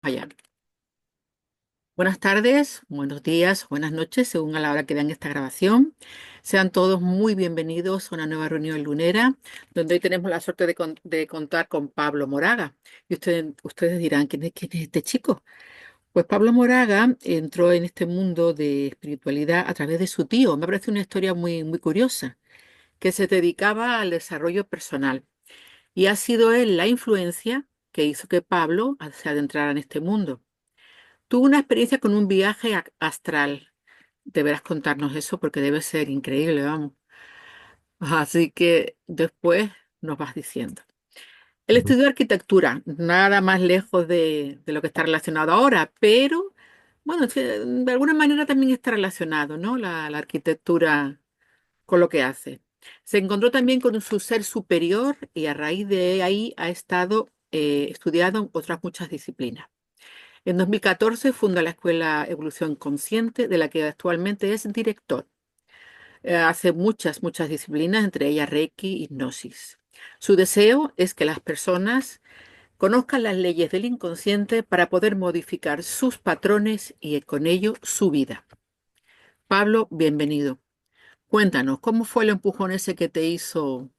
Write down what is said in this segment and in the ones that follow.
Allá. Buenas tardes, buenos días, buenas noches, según a la hora que vean esta grabación. Sean todos muy bienvenidos a una nueva reunión lunera, donde hoy tenemos la suerte de contar con Pablo Moraga. Y ustedes dirán, ¿quién es este chico? Pues Pablo Moraga entró en este mundo de espiritualidad a través de su tío. Me parece una historia muy, muy curiosa, que se dedicaba al desarrollo personal. Y ha sido él la influencia que hizo que Pablo se adentrara en este mundo. Tuve una experiencia con un viaje astral. Deberás contarnos eso porque debe ser increíble, vamos. Así que después nos vas diciendo. Él Ujú. estudió arquitectura, nada más lejos de lo que está relacionado ahora, pero bueno, de alguna manera también está relacionado, ¿no? La arquitectura con lo que hace. Se encontró también con su ser superior y a raíz de ahí ha estado estudiando otras muchas disciplinas. En 2014 funda la Escuela Evolución Consciente, de la que actualmente es director. Hace muchas, muchas disciplinas, entre ellas Reiki y Hipnosis. Su deseo es que las personas conozcan las leyes del inconsciente para poder modificar sus patrones y con ello su vida. Pablo, bienvenido. Cuéntanos, ¿cómo fue el empujón ese que te hizo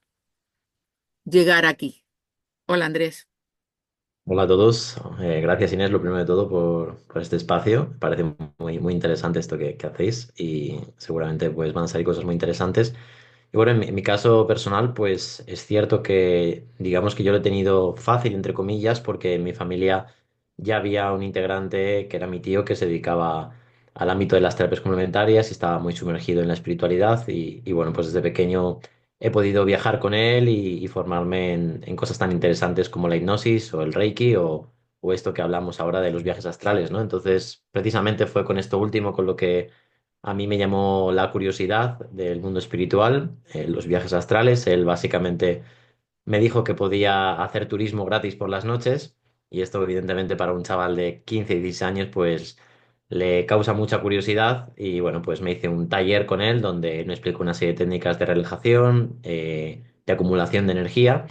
llegar aquí? Hola, Andrés. Hola a todos. Gracias Inés, lo primero de todo, por este espacio. Me parece muy, muy interesante esto que hacéis y seguramente pues, van a salir cosas muy interesantes. Y bueno, en mi caso personal, pues es cierto que digamos que yo lo he tenido fácil, entre comillas, porque en mi familia ya había un integrante que era mi tío que se dedicaba al ámbito de las terapias complementarias y estaba muy sumergido en la espiritualidad y bueno, pues desde pequeño he podido viajar con él y formarme en cosas tan interesantes como la hipnosis o el Reiki o esto que hablamos ahora de los viajes astrales, ¿no? Entonces, precisamente fue con esto último con lo que a mí me llamó la curiosidad del mundo espiritual, los viajes astrales. Él básicamente me dijo que podía hacer turismo gratis por las noches y esto evidentemente para un chaval de 15 y 16 años pues le causa mucha curiosidad y bueno pues me hice un taller con él donde me explicó una serie de técnicas de relajación, de acumulación de energía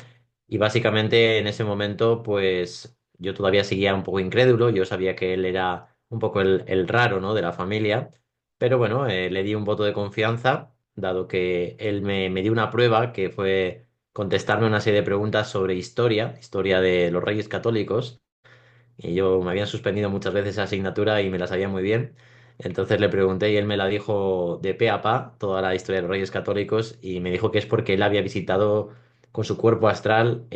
y básicamente en ese momento pues yo todavía seguía un poco incrédulo, yo sabía que él era un poco el raro, ¿no? de la familia, pero bueno, le di un voto de confianza dado que él me dio una prueba que fue contestarme una serie de preguntas sobre historia de los Reyes Católicos. Y yo me habían suspendido muchas veces esa asignatura y me la sabía muy bien. Entonces le pregunté y él me la dijo de pe a pa, toda la historia de los Reyes Católicos, y me dijo que es porque él había visitado con su cuerpo astral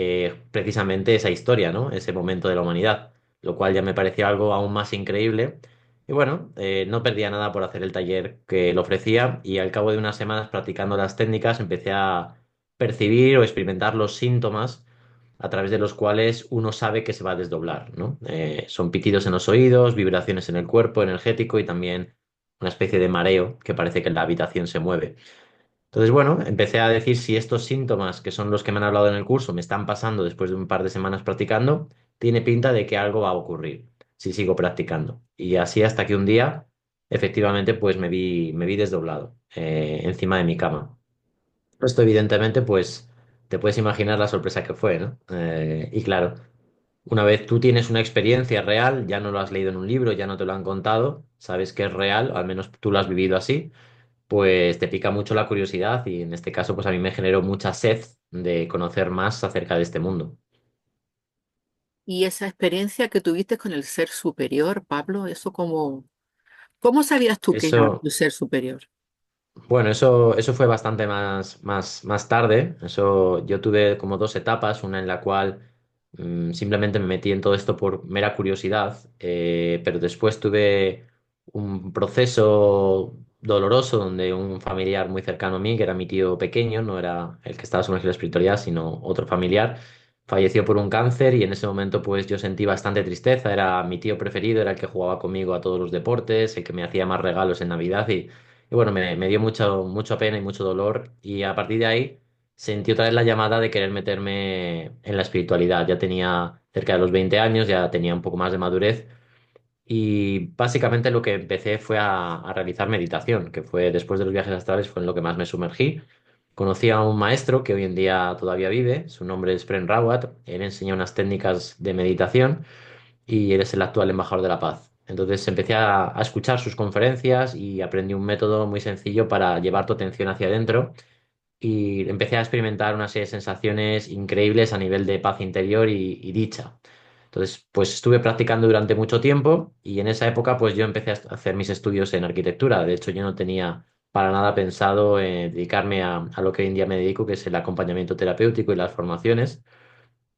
precisamente esa historia, ¿no? Ese momento de la humanidad, lo cual ya me pareció algo aún más increíble. Y bueno, no perdía nada por hacer el taller que le ofrecía y al cabo de unas semanas practicando las técnicas empecé a percibir o experimentar los síntomas a través de los cuales uno sabe que se va a desdoblar, ¿no? Son pitidos en los oídos, vibraciones en el cuerpo energético y también una especie de mareo que parece que la habitación se mueve. Entonces, bueno, empecé a decir si estos síntomas, que son los que me han hablado en el curso, me están pasando después de un par de semanas practicando, tiene pinta de que algo va a ocurrir si sigo practicando. Y así hasta que un día, efectivamente, pues me vi desdoblado encima de mi cama. Esto evidentemente, pues te puedes imaginar la sorpresa que fue, ¿no? Y claro, una vez tú tienes una experiencia real, ya no lo has leído en un libro, ya no te lo han contado, sabes que es real, al menos tú lo has vivido así, pues te pica mucho la curiosidad y en este caso, pues a mí me generó mucha sed de conocer más acerca de este mundo. Y esa experiencia que tuviste con el ser superior, Pablo, ¿cómo sabías tú que era Eso, tu ser superior? bueno, eso fue bastante más tarde. Eso, yo tuve como dos etapas, una en la cual simplemente me metí en todo esto por mera curiosidad, pero después tuve un proceso doloroso donde un familiar muy cercano a mí, que era mi tío pequeño, no era el que estaba sumergido en la espiritualidad, sino otro familiar, falleció por un cáncer y en ese momento pues yo sentí bastante tristeza. Era mi tío preferido, era el que jugaba conmigo a todos los deportes, el que me hacía más regalos en Navidad y bueno, me dio mucha pena y mucho dolor y a partir de ahí sentí otra vez la llamada de querer meterme en la espiritualidad. Ya tenía cerca de los 20 años, ya tenía un poco más de madurez y básicamente lo que empecé fue a realizar meditación, que fue después de los viajes astrales fue en lo que más me sumergí. Conocí a un maestro que hoy en día todavía vive, su nombre es Prem Rawat, él enseña unas técnicas de meditación y eres el actual embajador de la paz. Entonces empecé a escuchar sus conferencias y aprendí un método muy sencillo para llevar tu atención hacia adentro y empecé a experimentar una serie de sensaciones increíbles a nivel de paz interior y dicha. Entonces, pues estuve practicando durante mucho tiempo y en esa época pues yo empecé a hacer mis estudios en arquitectura. De hecho, yo no tenía para nada pensado dedicarme a lo que hoy en día me dedico, que es el acompañamiento terapéutico y las formaciones.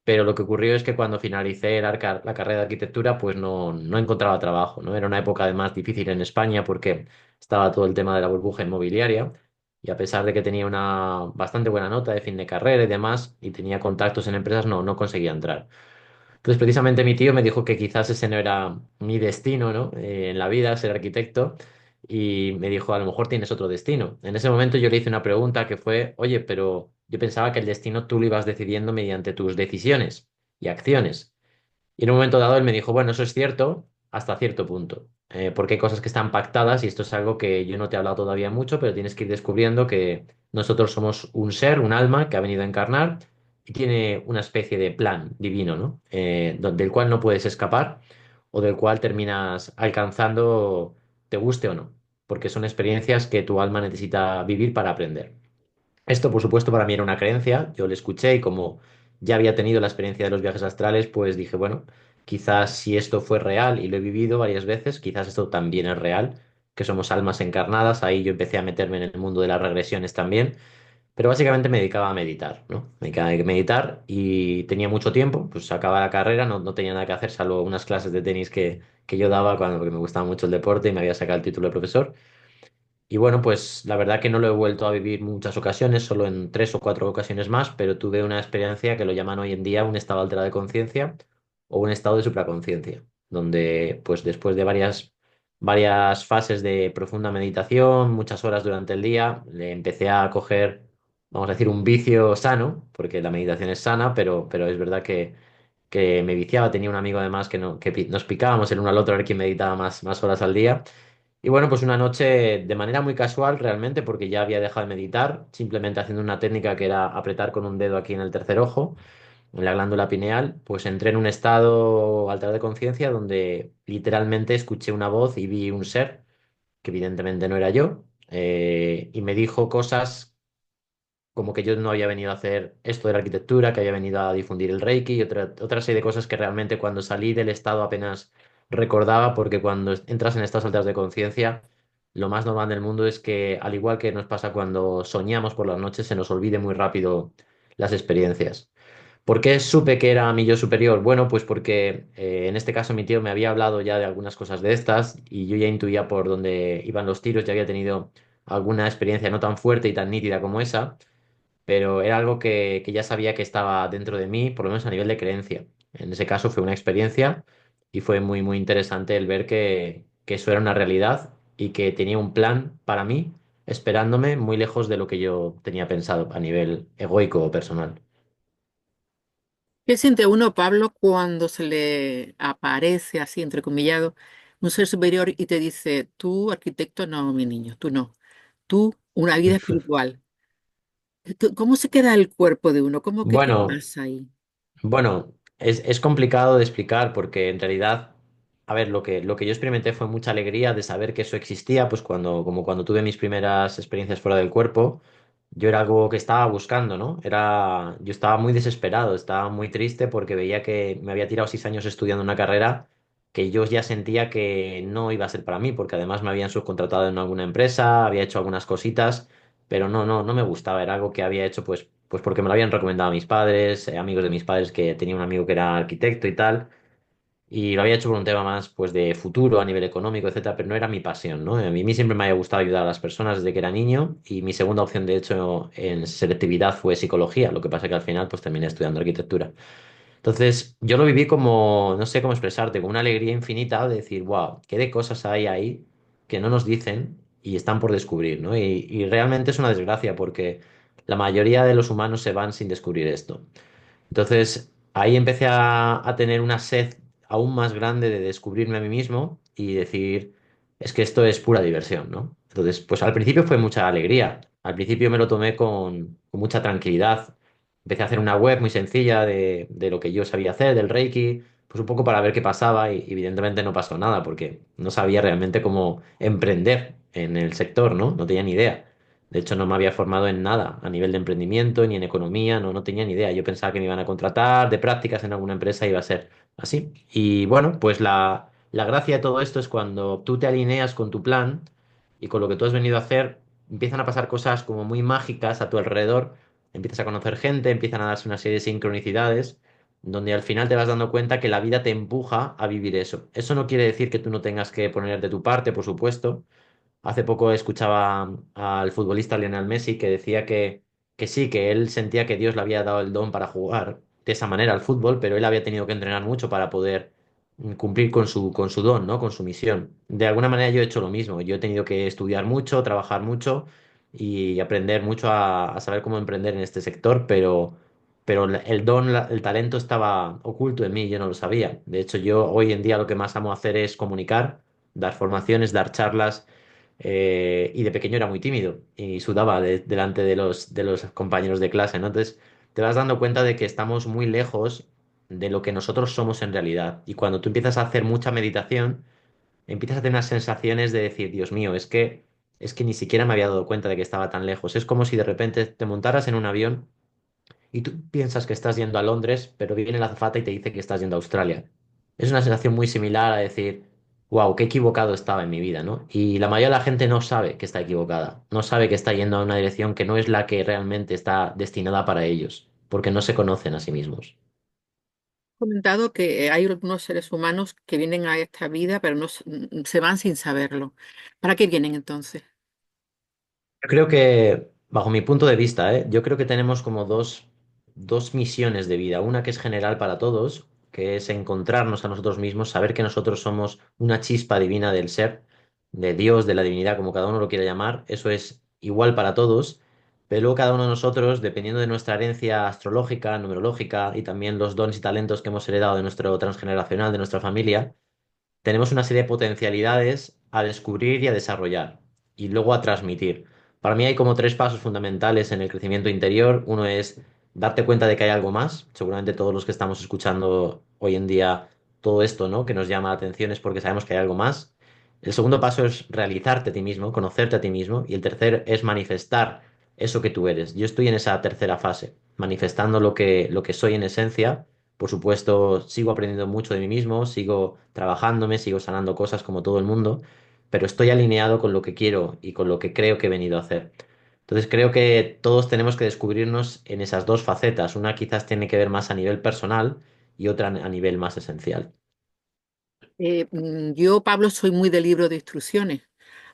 Pero lo que ocurrió es que cuando finalicé la carrera de arquitectura, pues no encontraba trabajo, ¿no? Era una época además difícil en España porque estaba todo el tema de la burbuja inmobiliaria y a pesar de que tenía una bastante buena nota de fin de carrera y demás y tenía contactos en empresas, no conseguía entrar. Entonces, precisamente mi tío me dijo que quizás ese no era mi destino, ¿no? En la vida, ser arquitecto. Y me dijo, a lo mejor tienes otro destino. En ese momento yo le hice una pregunta que fue, oye, pero yo pensaba que el destino tú lo ibas decidiendo mediante tus decisiones y acciones. Y en un momento dado él me dijo, bueno, eso es cierto hasta cierto punto, porque hay cosas que están pactadas y esto es algo que yo no te he hablado todavía mucho, pero tienes que ir descubriendo que nosotros somos un ser, un alma que ha venido a encarnar y tiene una especie de plan divino, ¿no? Del cual no puedes escapar o del cual terminas alcanzando, te guste o no, porque son experiencias que tu alma necesita vivir para aprender. Esto, por supuesto, para mí era una creencia. Yo le escuché y como ya había tenido la experiencia de los viajes astrales, pues dije, bueno, quizás si esto fue real y lo he vivido varias veces, quizás esto también es real, que somos almas encarnadas. Ahí yo empecé a meterme en el mundo de las regresiones también, pero básicamente me dedicaba a meditar, ¿no? Me dedicaba a meditar y tenía mucho tiempo, pues acababa la carrera, no tenía nada que hacer, salvo unas clases de tenis que yo daba cuando, porque me gustaba mucho el deporte y me había sacado el título de profesor. Y bueno, pues la verdad que no lo he vuelto a vivir muchas ocasiones, solo en 3 o 4 ocasiones más, pero tuve una experiencia que lo llaman hoy en día un estado alterado de conciencia o un estado de supraconciencia, donde pues después de varias fases de profunda meditación, muchas horas durante el día, le empecé a coger, vamos a decir, un vicio sano, porque la meditación es sana, pero es verdad que me viciaba. Tenía un amigo además que nos picábamos el uno al otro a ver quién meditaba más horas al día. Y bueno, pues una noche de manera muy casual realmente, porque ya había dejado de meditar, simplemente haciendo una técnica que era apretar con un dedo aquí en el tercer ojo, en la glándula pineal, pues entré en un estado alterado de conciencia donde literalmente escuché una voz y vi un ser, que evidentemente no era yo, y me dijo cosas como que yo no había venido a hacer esto de la arquitectura, que había venido a difundir el Reiki y otra serie de cosas que realmente cuando salí del estado apenas recordaba, porque cuando entras en estados altos de conciencia, lo más normal del mundo es que, al igual que nos pasa cuando soñamos por las noches, se nos olvide muy rápido las experiencias. ¿Por qué supe que era mi yo superior? Bueno, pues porque en este caso mi tío me había hablado ya de algunas cosas de estas y yo ya intuía por dónde iban los tiros, ya había tenido alguna experiencia no tan fuerte y tan nítida como esa, pero era algo que ya sabía que estaba dentro de mí, por lo menos a nivel de creencia. En ese caso fue una experiencia y fue muy interesante el ver que eso era una realidad y que tenía un plan para mí, esperándome muy lejos de lo que yo tenía pensado a nivel egoico o personal. ¿Qué siente uno, Pablo, cuando se le aparece así, entrecomillado, un ser superior y te dice, tú, arquitecto, no, mi niño, tú no, tú, una vida espiritual? ¿Cómo se queda el cuerpo de uno? ¿Cómo qué Bueno, pasa ahí? Bueno, es complicado de explicar porque en realidad, a ver, lo que yo experimenté fue mucha alegría de saber que eso existía, pues como cuando tuve mis primeras experiencias fuera del cuerpo, yo era algo que estaba buscando, ¿no? Yo estaba muy desesperado, estaba muy triste porque veía que me había tirado 6 años estudiando una carrera que yo ya sentía que no iba a ser para mí, porque además me habían subcontratado en alguna empresa, había hecho algunas cositas, pero no me gustaba, era algo que había hecho pues porque me lo habían recomendado mis padres, amigos de mis padres, que tenía un amigo que era arquitecto y tal, y lo había hecho por un tema más pues de futuro a nivel económico, etcétera, pero no era mi pasión, ¿no? A mí siempre me había gustado ayudar a las personas desde que era niño y mi segunda opción, de hecho, en selectividad fue psicología, lo que pasa que al final pues terminé estudiando arquitectura. Entonces, yo lo viví como, no sé cómo expresarte, como una alegría infinita de decir, wow, qué de cosas hay ahí que no nos dicen y están por descubrir, ¿no? Y realmente es una desgracia porque la mayoría de los humanos se van sin descubrir esto. Entonces, ahí empecé a tener una sed aún más grande de descubrirme a mí mismo y decir, es que esto es pura diversión, ¿no? Entonces, pues al principio fue mucha alegría. Al principio me lo tomé con mucha tranquilidad. Empecé a hacer una web muy sencilla de lo que yo sabía hacer, del Reiki, pues un poco para ver qué pasaba y evidentemente no pasó nada porque no sabía realmente cómo emprender en el sector, ¿no? No tenía ni idea. De hecho, no me había formado en nada a nivel de emprendimiento ni en economía, no tenía ni idea. Yo pensaba que me iban a contratar de prácticas en alguna empresa y iba a ser así. Y bueno, pues la gracia de todo esto es cuando tú te alineas con tu plan y con lo que tú has venido a hacer, empiezan a pasar cosas como muy mágicas a tu alrededor, empiezas a conocer gente, empiezan a darse una serie de sincronicidades, donde al final te vas dando cuenta que la vida te empuja a vivir eso. Eso no quiere decir que tú no tengas que poner de tu parte, por supuesto. Hace poco escuchaba al futbolista Lionel Messi que decía que sí, que él sentía que Dios le había dado el don para jugar de esa manera al fútbol, pero él había tenido que entrenar mucho para poder cumplir con su don, ¿no? Con su misión. De alguna manera yo he hecho lo mismo. Yo he tenido que estudiar mucho, trabajar mucho y aprender mucho a saber cómo emprender en este sector, pero el don, el talento estaba oculto en mí y yo no lo sabía. De hecho, yo hoy en día lo que más amo hacer es comunicar, dar formaciones, dar charlas y de pequeño era muy tímido y sudaba delante de los compañeros de clase, ¿no? Entonces te vas dando cuenta de que estamos muy lejos de lo que nosotros somos en realidad. Y cuando tú empiezas a hacer mucha meditación, empiezas a tener unas sensaciones de decir, Dios mío, es que ni siquiera me había dado cuenta de que estaba tan lejos. Es como si de repente te montaras en un avión y tú piensas que estás yendo a Londres, pero viene la azafata y te dice que estás yendo a Australia. Es una sensación muy similar a decir, wow, qué equivocado estaba en mi vida, ¿no? Y la mayoría de la gente no sabe que está equivocada, no sabe que está yendo a una dirección que no es la que realmente está destinada para ellos, porque no se conocen a sí mismos. Comentado que hay algunos seres humanos que vienen a esta vida, pero no se van sin saberlo. ¿Para qué vienen entonces? Yo creo que, bajo mi punto de vista, yo creo que tenemos como dos misiones de vida. Una que es general para todos, que es encontrarnos a nosotros mismos, saber que nosotros somos una chispa divina del ser, de Dios, de la divinidad, como cada uno lo quiera llamar. Eso es igual para todos. Pero luego cada uno de nosotros, dependiendo de nuestra herencia astrológica, numerológica y también los dones y talentos que hemos heredado de nuestro transgeneracional, de nuestra familia, tenemos una serie de potencialidades a descubrir y a desarrollar y luego a transmitir. Para mí hay como tres pasos fundamentales en el crecimiento interior. Uno es darte cuenta de que hay algo más. Seguramente todos los que estamos escuchando hoy en día todo esto, ¿no? Que nos llama la atención es porque sabemos que hay algo más. El segundo paso es realizarte a ti mismo, conocerte a ti mismo. Y el tercer es manifestar eso que tú eres. Yo estoy en esa tercera fase, manifestando lo que soy en esencia. Por supuesto, sigo aprendiendo mucho de mí mismo, sigo trabajándome, sigo sanando cosas como todo el mundo, pero estoy alineado con lo que quiero y con lo que creo que he venido a hacer. Entonces creo que todos tenemos que descubrirnos en esas dos facetas. Una quizás tiene que ver más a nivel personal y otra a nivel más esencial. Yo, Pablo, soy muy de libro de instrucciones.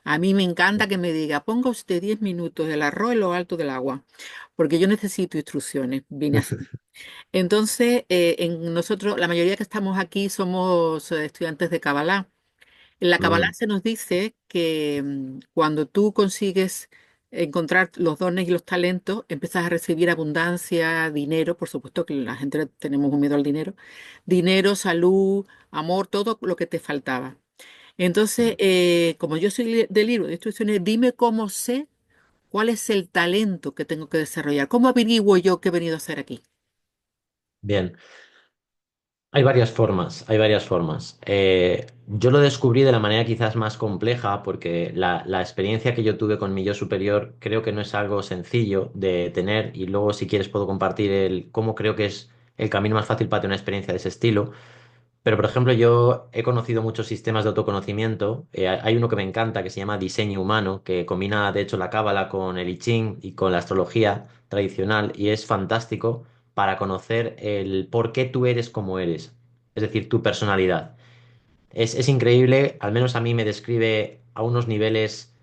A mí me encanta que me diga, ponga usted 10 minutos el arroz en lo alto del agua, porque yo necesito instrucciones. Vine así. Entonces, nosotros, la mayoría que estamos aquí somos estudiantes de Kabbalah. En la Kabbalah Mm, se nos dice que cuando tú consigues encontrar los dones y los talentos, empiezas a recibir abundancia, dinero, por supuesto que la gente tenemos un miedo al dinero, salud, amor, todo lo que te faltaba. Entonces, mm. como yo soy de libro de instrucciones, dime cómo sé cuál es el talento que tengo que desarrollar. ¿Cómo averiguo yo qué he venido a hacer aquí? Bien. Hay varias formas, hay varias formas. Yo lo descubrí de la manera quizás más compleja porque la experiencia que yo tuve con mi yo superior creo que no es algo sencillo de tener y luego si quieres puedo compartir el cómo creo que es el camino más fácil para tener una experiencia de ese estilo. Pero por ejemplo yo he conocido muchos sistemas de autoconocimiento. Hay uno que me encanta que se llama diseño humano, que combina de hecho la cábala con el I Ching y con la astrología tradicional y es fantástico para conocer el por qué tú eres como eres, es decir, tu personalidad. Es increíble, al menos a mí me describe a unos niveles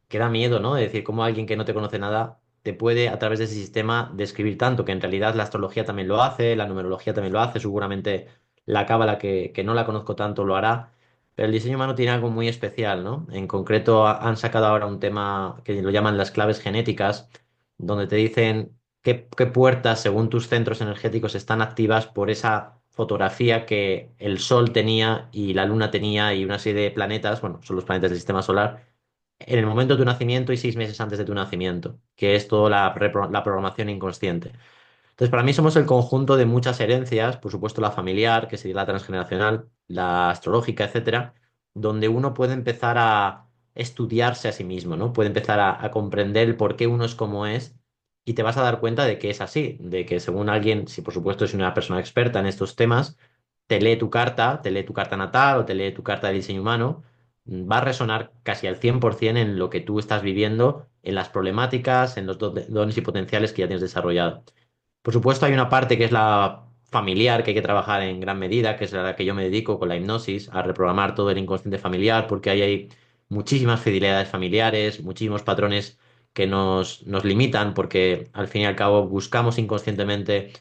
que da miedo, ¿no? Es decir, cómo alguien que no te conoce nada te puede a través de ese sistema describir tanto, que en realidad la astrología también lo hace, la numerología también lo hace, seguramente la cábala que no la conozco tanto lo hará, pero el diseño humano tiene algo muy especial, ¿no? En concreto han sacado ahora un tema que lo llaman las claves genéticas, donde te dicen qué puertas, según tus centros energéticos, están activas por esa fotografía que el Sol tenía y la Luna tenía y una serie de planetas, bueno, son los planetas del sistema solar en el momento de tu nacimiento y 6 meses antes de tu nacimiento, que es toda la programación inconsciente. Entonces, para mí somos el conjunto de muchas herencias, por supuesto la familiar, que sería la transgeneracional, la astrológica, etcétera, donde uno puede empezar a estudiarse a sí mismo, ¿no? Puede empezar a comprender el por qué uno es como es y te vas a dar cuenta de que es así, de que según alguien, si por supuesto es una persona experta en estos temas, te lee tu carta natal o te lee tu carta de diseño humano, va a resonar casi al 100% en lo que tú estás viviendo, en las problemáticas, en los dones y potenciales que ya tienes desarrollado. Por supuesto, hay una parte que es la familiar, que hay que trabajar en gran medida, que es a la que yo me dedico con la hipnosis, a reprogramar todo el inconsciente familiar, porque ahí hay muchísimas fidelidades familiares, muchísimos patrones que nos limitan, porque al fin y al cabo buscamos inconscientemente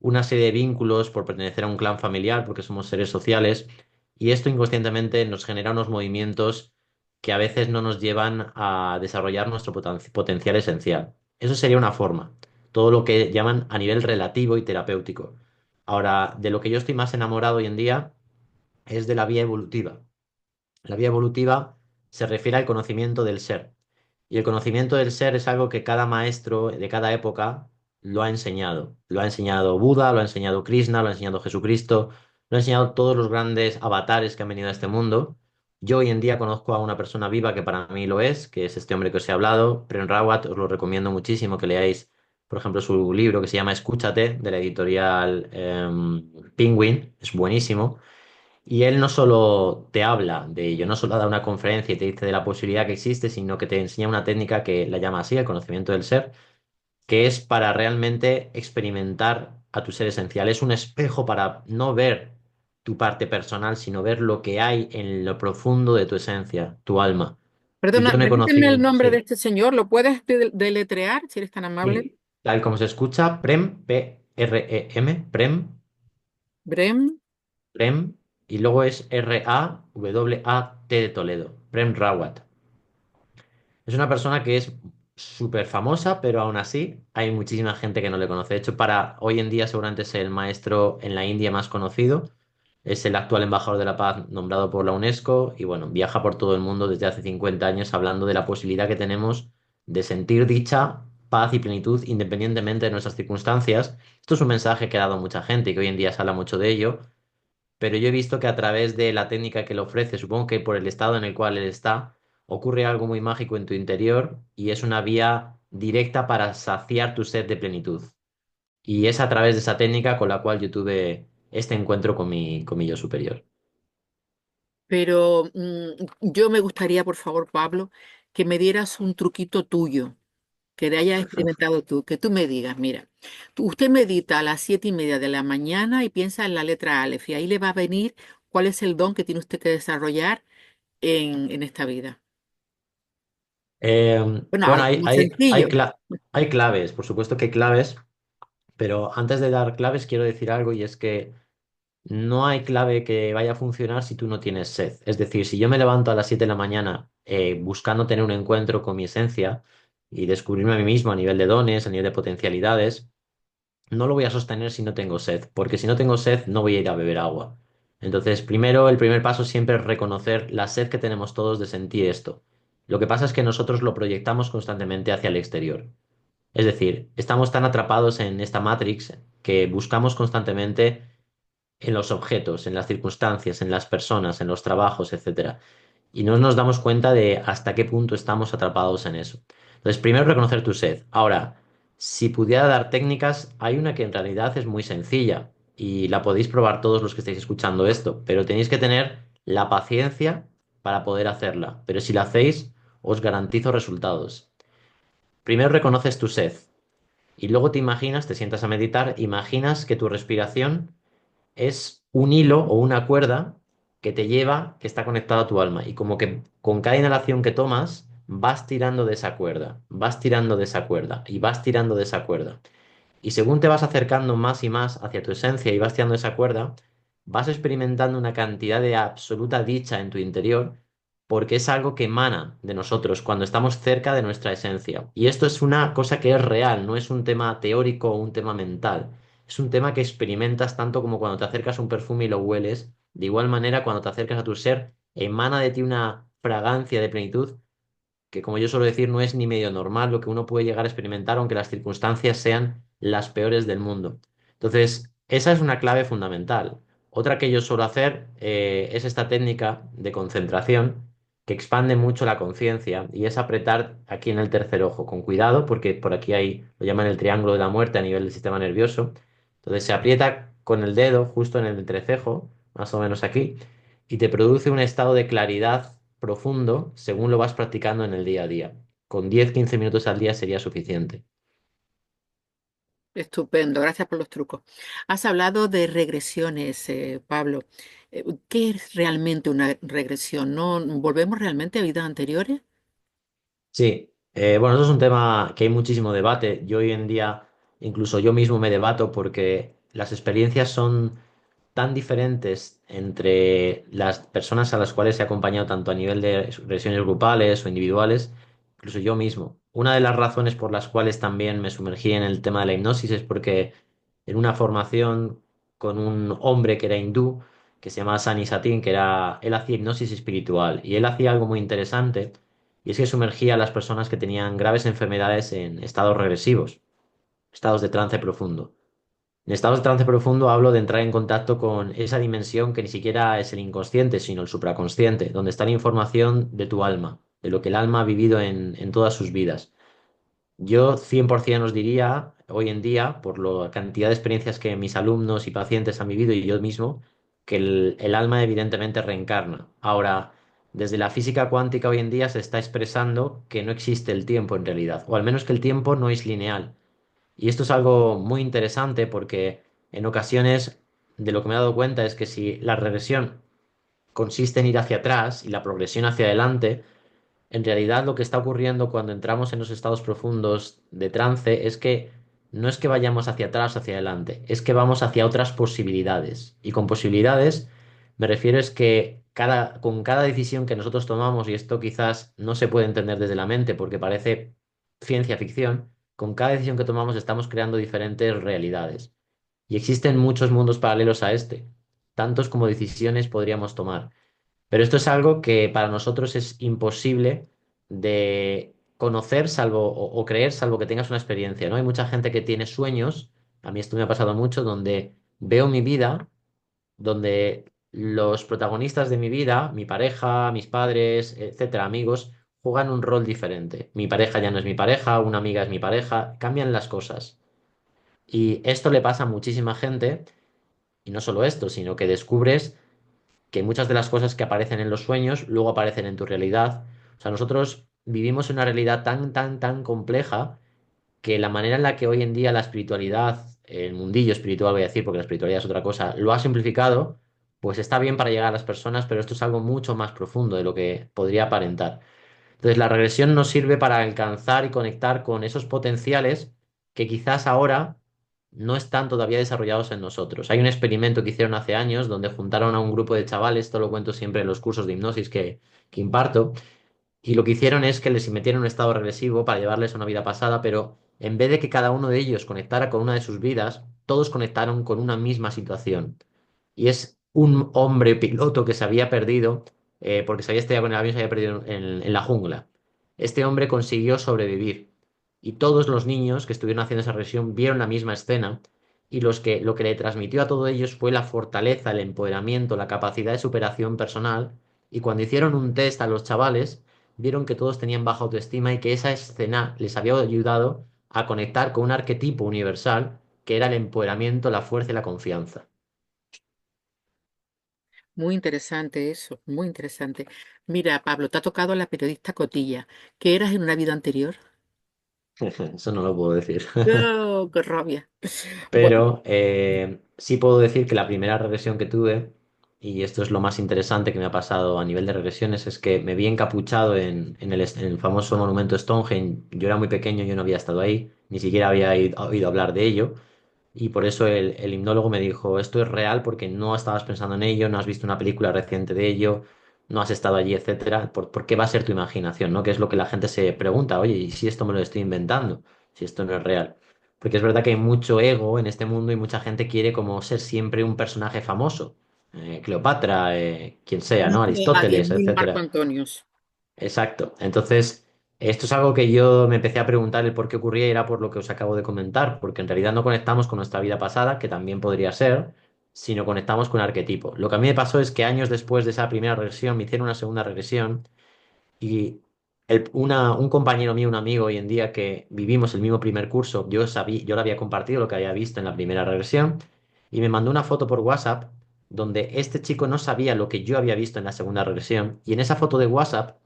una serie de vínculos por pertenecer a un clan familiar, porque somos seres sociales, y esto inconscientemente nos genera unos movimientos que a veces no nos llevan a desarrollar nuestro potencial esencial. Eso sería una forma, todo lo que llaman a nivel relativo y terapéutico. Ahora, de lo que yo estoy más enamorado hoy en día es de la vía evolutiva. La vía evolutiva se refiere al conocimiento del ser. Y el conocimiento del ser es algo que cada maestro de cada época lo ha enseñado. Lo ha enseñado Buda, lo ha enseñado Krishna, lo ha enseñado Jesucristo, lo ha enseñado todos los grandes avatares que han venido a este mundo. Yo hoy en día conozco a una persona viva que para mí lo es, que es este hombre que os he hablado, Prem Rawat. Os lo recomiendo muchísimo que leáis, por ejemplo, su libro que se llama Escúchate, de la editorial Penguin. Es buenísimo. Y él no solo te habla de ello, no solo da una conferencia y te dice de la posibilidad que existe, sino que te enseña una técnica que la llama así, el conocimiento del ser, que es para realmente experimentar a tu ser esencial. Es un espejo para no ver tu parte personal, sino ver lo que hay en lo profundo de tu esencia, tu alma. Y Perdona, yo me repíteme el conocí, nombre de sí, este señor. ¿Lo puedes deletrear, si eres tan amable? sí, tal como se escucha, Prem, P-R-E-M, Prem, Brem. Prem, y luego es R-A-W-A-T de Toledo, Prem Rawat. Es una persona que es súper famosa, pero aún así hay muchísima gente que no le conoce. De hecho, para hoy en día seguramente es el maestro en la India más conocido. Es el actual embajador de la paz nombrado por la UNESCO y bueno, viaja por todo el mundo desde hace 50 años hablando de la posibilidad que tenemos de sentir dicha, paz y plenitud independientemente de nuestras circunstancias. Esto es un mensaje que ha dado mucha gente y que hoy en día se habla mucho de ello, pero yo he visto que a través de la técnica que le ofrece, supongo que por el estado en el cual él está, ocurre algo muy mágico en tu interior y es una vía directa para saciar tu sed de plenitud. Y es a través de esa técnica con la cual yo tuve este encuentro con mi yo superior. Pero yo me gustaría, por favor, Pablo, que me dieras un truquito tuyo, que te hayas experimentado tú, que tú me digas, mira, usted medita a las 7:30 de la mañana y piensa en la letra Aleph, y ahí le va a venir cuál es el don que tiene usted que desarrollar en esta vida. Bueno, Bueno, algo sencillo. hay claves, por supuesto que hay claves, pero antes de dar claves quiero decir algo y es que no hay clave que vaya a funcionar si tú no tienes sed. Es decir, si yo me levanto a las 7 de la mañana buscando tener un encuentro con mi esencia y descubrirme a mí mismo a nivel de dones, a nivel de potencialidades, no lo voy a sostener si no tengo sed, porque si no tengo sed no voy a ir a beber agua. Entonces, primero, el primer paso siempre es reconocer la sed que tenemos todos de sentir esto. Lo que pasa es que nosotros lo proyectamos constantemente hacia el exterior. Es decir, estamos tan atrapados en esta Matrix que buscamos constantemente en los objetos, en las circunstancias, en las personas, en los trabajos, etcétera. Y no nos damos cuenta de hasta qué punto estamos atrapados en eso. Entonces, primero reconocer tu sed. Ahora, si pudiera dar técnicas, hay una que en realidad es muy sencilla y la podéis probar todos los que estáis escuchando esto, pero tenéis que tener la paciencia para poder hacerla. Pero si la hacéis, os garantizo resultados. Primero reconoces tu sed y luego te imaginas, te sientas a meditar, imaginas que tu respiración es un hilo o una cuerda que te lleva, que está conectado a tu alma. Y como que con cada inhalación que tomas, vas tirando de esa cuerda, vas tirando de esa cuerda y vas tirando de esa cuerda. Y según te vas acercando más y más hacia tu esencia y vas tirando esa cuerda, vas experimentando una cantidad de absoluta dicha en tu interior, porque es algo que emana de nosotros cuando estamos cerca de nuestra esencia. Y esto es una cosa que es real, no es un tema teórico o un tema mental. Es un tema que experimentas tanto como cuando te acercas a un perfume y lo hueles. De igual manera, cuando te acercas a tu ser, emana de ti una fragancia de plenitud que, como yo suelo decir, no es ni medio normal lo que uno puede llegar a experimentar, aunque las circunstancias sean las peores del mundo. Entonces, esa es una clave fundamental. Otra que yo suelo hacer es esta técnica de concentración que expande mucho la conciencia y es apretar aquí en el tercer ojo, con cuidado, porque por aquí hay, lo llaman el triángulo de la muerte a nivel del sistema nervioso. Entonces se aprieta con el dedo justo en el entrecejo, más o menos aquí, y te produce un estado de claridad profundo según lo vas practicando en el día a día. Con 10-15 minutos al día sería suficiente. Estupendo, gracias por los trucos. Has hablado de regresiones, Pablo. ¿Qué es realmente una regresión? ¿No volvemos realmente a vidas anteriores? Sí, bueno, eso es un tema que hay muchísimo debate. Yo hoy en día, incluso yo mismo me debato porque las experiencias son tan diferentes entre las personas a las cuales he acompañado, tanto a nivel de regresiones grupales o individuales, incluso yo mismo. Una de las razones por las cuales también me sumergí en el tema de la hipnosis es porque en una formación con un hombre que era hindú, que se llamaba Sani Satin, él hacía hipnosis espiritual y él hacía algo muy interesante y es que sumergía a las personas que tenían graves enfermedades en estados regresivos, estados de trance profundo. En estados de trance profundo hablo de entrar en contacto con esa dimensión que ni siquiera es el inconsciente, sino el supraconsciente, donde está la información de tu alma, de lo que el alma ha vivido en todas sus vidas. Yo 100% os diría hoy en día, por la cantidad de experiencias que mis alumnos y pacientes han vivido y yo mismo, que el alma evidentemente reencarna. Ahora, desde la física cuántica hoy en día se está expresando que no existe el tiempo en realidad, o al menos que el tiempo no es lineal. Y esto es algo muy interesante porque en ocasiones de lo que me he dado cuenta es que si la regresión consiste en ir hacia atrás y la progresión hacia adelante, en realidad lo que está ocurriendo cuando entramos en los estados profundos de trance es que no es que vayamos hacia atrás o hacia adelante, es que vamos hacia otras posibilidades. Y con posibilidades me refiero es que con cada decisión que nosotros tomamos, y esto quizás no se puede entender desde la mente porque parece ciencia ficción, con cada decisión que tomamos estamos creando diferentes realidades. Y existen muchos mundos paralelos a este, tantos como decisiones podríamos tomar. Pero esto es algo que para nosotros es imposible de conocer salvo o creer salvo que tengas una experiencia, ¿no? Hay mucha gente que tiene sueños, a mí esto me ha pasado mucho, donde veo mi vida, donde los protagonistas de mi vida, mi pareja, mis padres, etcétera, amigos, juegan un rol diferente. Mi pareja ya no es mi pareja, una amiga es mi pareja, cambian las cosas. Y esto le pasa a muchísima gente, y no solo esto, sino que descubres que muchas de las cosas que aparecen en los sueños luego aparecen en tu realidad. O sea, nosotros vivimos en una realidad tan, tan, tan compleja que la manera en la que hoy en día la espiritualidad, el mundillo espiritual, voy a decir, porque la espiritualidad es otra cosa, lo ha simplificado, pues está bien para llegar a las personas, pero esto es algo mucho más profundo de lo que podría aparentar. Entonces, la regresión nos sirve para alcanzar y conectar con esos potenciales que quizás ahora no están todavía desarrollados en nosotros. Hay un experimento que hicieron hace años donde juntaron a un grupo de chavales, esto lo cuento siempre en los cursos de hipnosis que imparto, y lo que hicieron es que les metieron un estado regresivo para llevarles a una vida pasada, pero en vez de que cada uno de ellos conectara con una de sus vidas, todos conectaron con una misma situación. Y es un hombre piloto que se había perdido, porque se había estrellado con el avión, se había perdido en la jungla. Este hombre consiguió sobrevivir. Y todos los niños que estuvieron haciendo esa regresión vieron la misma escena. Y lo que le transmitió a todos ellos fue la fortaleza, el empoderamiento, la capacidad de superación personal. Y cuando hicieron un test a los chavales, vieron que todos tenían baja autoestima y que esa escena les había ayudado a conectar con un arquetipo universal que era el empoderamiento, la fuerza y la confianza. Muy interesante eso, muy interesante. Mira, Pablo, te ha tocado la periodista Cotilla. ¿Qué eras en una vida anterior? Eso no lo puedo decir. ¡Oh, qué rabia! Bueno, Pero sí puedo decir que la primera regresión que tuve, y esto es lo más interesante que me ha pasado a nivel de regresiones, es que me vi encapuchado en el famoso monumento Stonehenge. Yo era muy pequeño, yo no había estado ahí, ni siquiera había oído hablar de ello. Y por eso el hipnólogo me dijo, esto es real porque no estabas pensando en ello, no has visto una película reciente de ello, no has estado allí, etcétera. ¿Por qué va a ser tu imaginación, ¿no? Que es lo que la gente se pregunta, oye, ¿y si esto me lo estoy inventando? Si esto no es real. Porque es verdad que hay mucho ego en este mundo y mucha gente quiere como ser siempre un personaje famoso. Cleopatra, quien sea, ¿no? a Aristóteles, 10.000 Marco etcétera. Antonios. Exacto. Entonces, Esto es algo que yo me empecé a preguntar el por qué ocurría y era por lo que os acabo de comentar, porque en realidad no conectamos con nuestra vida pasada, que también podría ser, sino conectamos con arquetipos. Lo que a mí me pasó es que años después de esa primera regresión me hicieron una segunda regresión y un compañero mío, un amigo hoy en día que vivimos el mismo primer curso, yo le había compartido lo que había visto en la primera regresión y me mandó una foto por WhatsApp donde este chico no sabía lo que yo había visto en la segunda regresión y en esa foto de WhatsApp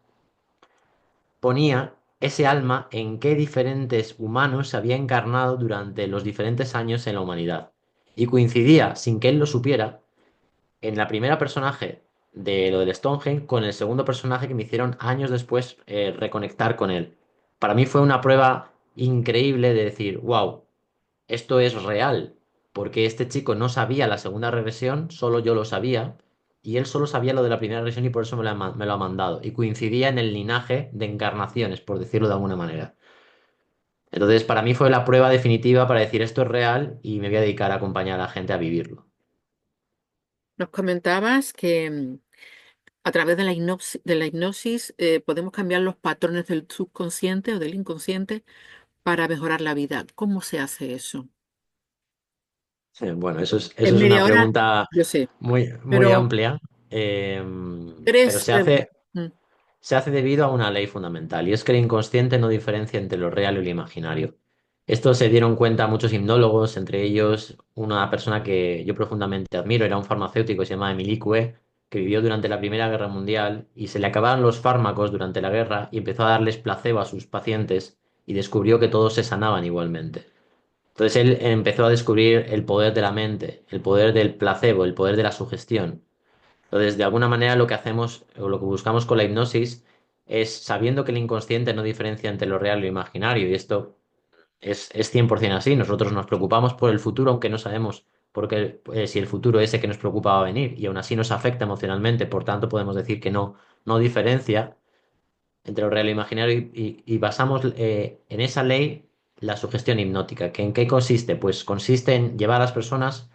ponía ese alma en qué diferentes humanos se había encarnado durante los diferentes años en la humanidad. Y coincidía, sin que él lo supiera, en la primera personaje de lo del Stonehenge con el segundo personaje que me hicieron años después reconectar con él. Para mí fue una prueba increíble de decir, wow, esto es real, porque este chico no sabía la segunda regresión, solo yo lo sabía, y él solo sabía lo de la primera regresión y por eso me lo ha mandado. Y coincidía en el linaje de encarnaciones, por decirlo de alguna manera. Entonces, para mí fue la prueba definitiva para decir esto es real y me voy a dedicar a acompañar a la gente a vivirlo. Nos comentabas que a través de la hipnosis podemos cambiar los patrones del subconsciente o del inconsciente para mejorar la vida. ¿Cómo se hace eso? Bueno, eso En es una media hora, pregunta yo sé, muy pero amplia, eh, pero ¿crees? Mm, se hace debido a una ley fundamental, y es que el inconsciente no diferencia entre lo real y lo imaginario. Esto se dieron cuenta muchos hipnólogos, entre ellos una persona que yo profundamente admiro, era un farmacéutico que se llama Émile Coué, que vivió durante la Primera Guerra Mundial y se le acabaron los fármacos durante la guerra y empezó a darles placebo a sus pacientes y descubrió que todos se sanaban igualmente. Entonces él empezó a descubrir el poder de la mente, el poder del placebo, el poder de la sugestión. Entonces, de alguna manera lo que hacemos o lo que buscamos con la hipnosis es, sabiendo que el inconsciente no diferencia entre lo real y lo imaginario, y esto es 100% así, nosotros nos preocupamos por el futuro, aunque no sabemos porque, si el futuro ese que nos preocupa va a venir, y aún así nos afecta emocionalmente, por tanto podemos decir que no diferencia entre lo real e imaginario y basamos en esa ley la sugestión hipnótica. ¿Que en qué consiste? Pues consiste en llevar a las personas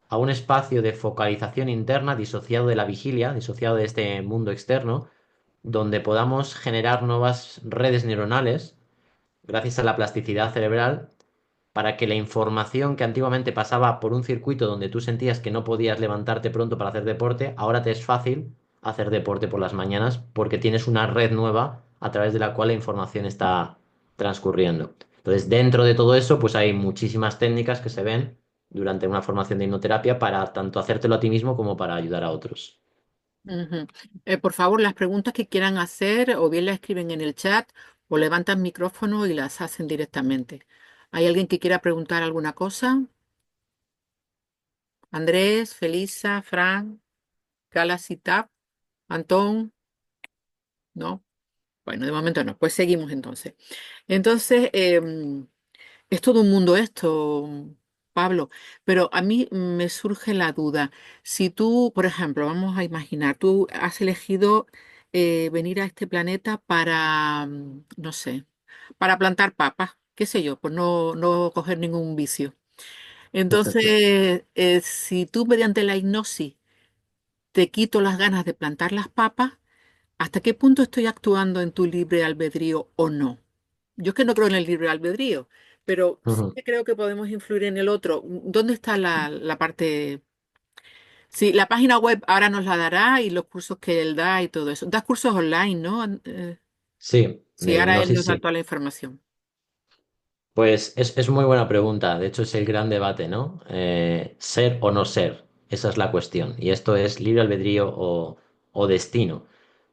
a un espacio de focalización interna disociado de la vigilia, disociado de este mundo externo, donde podamos generar nuevas redes neuronales gracias a la plasticidad cerebral para que la información que antiguamente pasaba por un circuito donde tú sentías que no podías levantarte pronto para hacer deporte, ahora te es fácil hacer deporte por las mañanas porque tienes una red nueva a través de la cual la información está transcurriendo. Entonces, dentro de todo eso, pues hay muchísimas técnicas que se ven durante una formación de hipnoterapia para tanto hacértelo a ti mismo como para ayudar a otros. ujú. Por favor, las preguntas que quieran hacer o bien las escriben en el chat o levantan micrófono y las hacen directamente. ¿Hay alguien que quiera preguntar alguna cosa? Andrés, Felisa, Fran, Galasitap, Antón, ¿no? Bueno, de momento no. Pues seguimos entonces. Entonces, es todo un mundo esto, Pablo, pero a mí me surge la duda. Si tú, por ejemplo, vamos a imaginar, tú has elegido venir a este planeta para, no sé, para plantar papas, qué sé yo, por no coger ningún vicio. Entonces, si tú mediante la hipnosis te quito las ganas de plantar las papas, ¿hasta qué punto estoy actuando en tu libre albedrío o no? Yo es que no creo en el libre albedrío, pero sí Ujú. que creo que podemos influir en el otro. ¿Dónde está la parte? Sí, la página web ahora nos la dará y los cursos que él da y todo eso. Das cursos online, ¿no? Sí, Sí, de ahora él hipnosis nos da sí. toda la información. Pues es muy buena pregunta. De hecho, es el gran debate, ¿no? Ser o no ser. Esa es la cuestión. Y esto es libre albedrío o destino.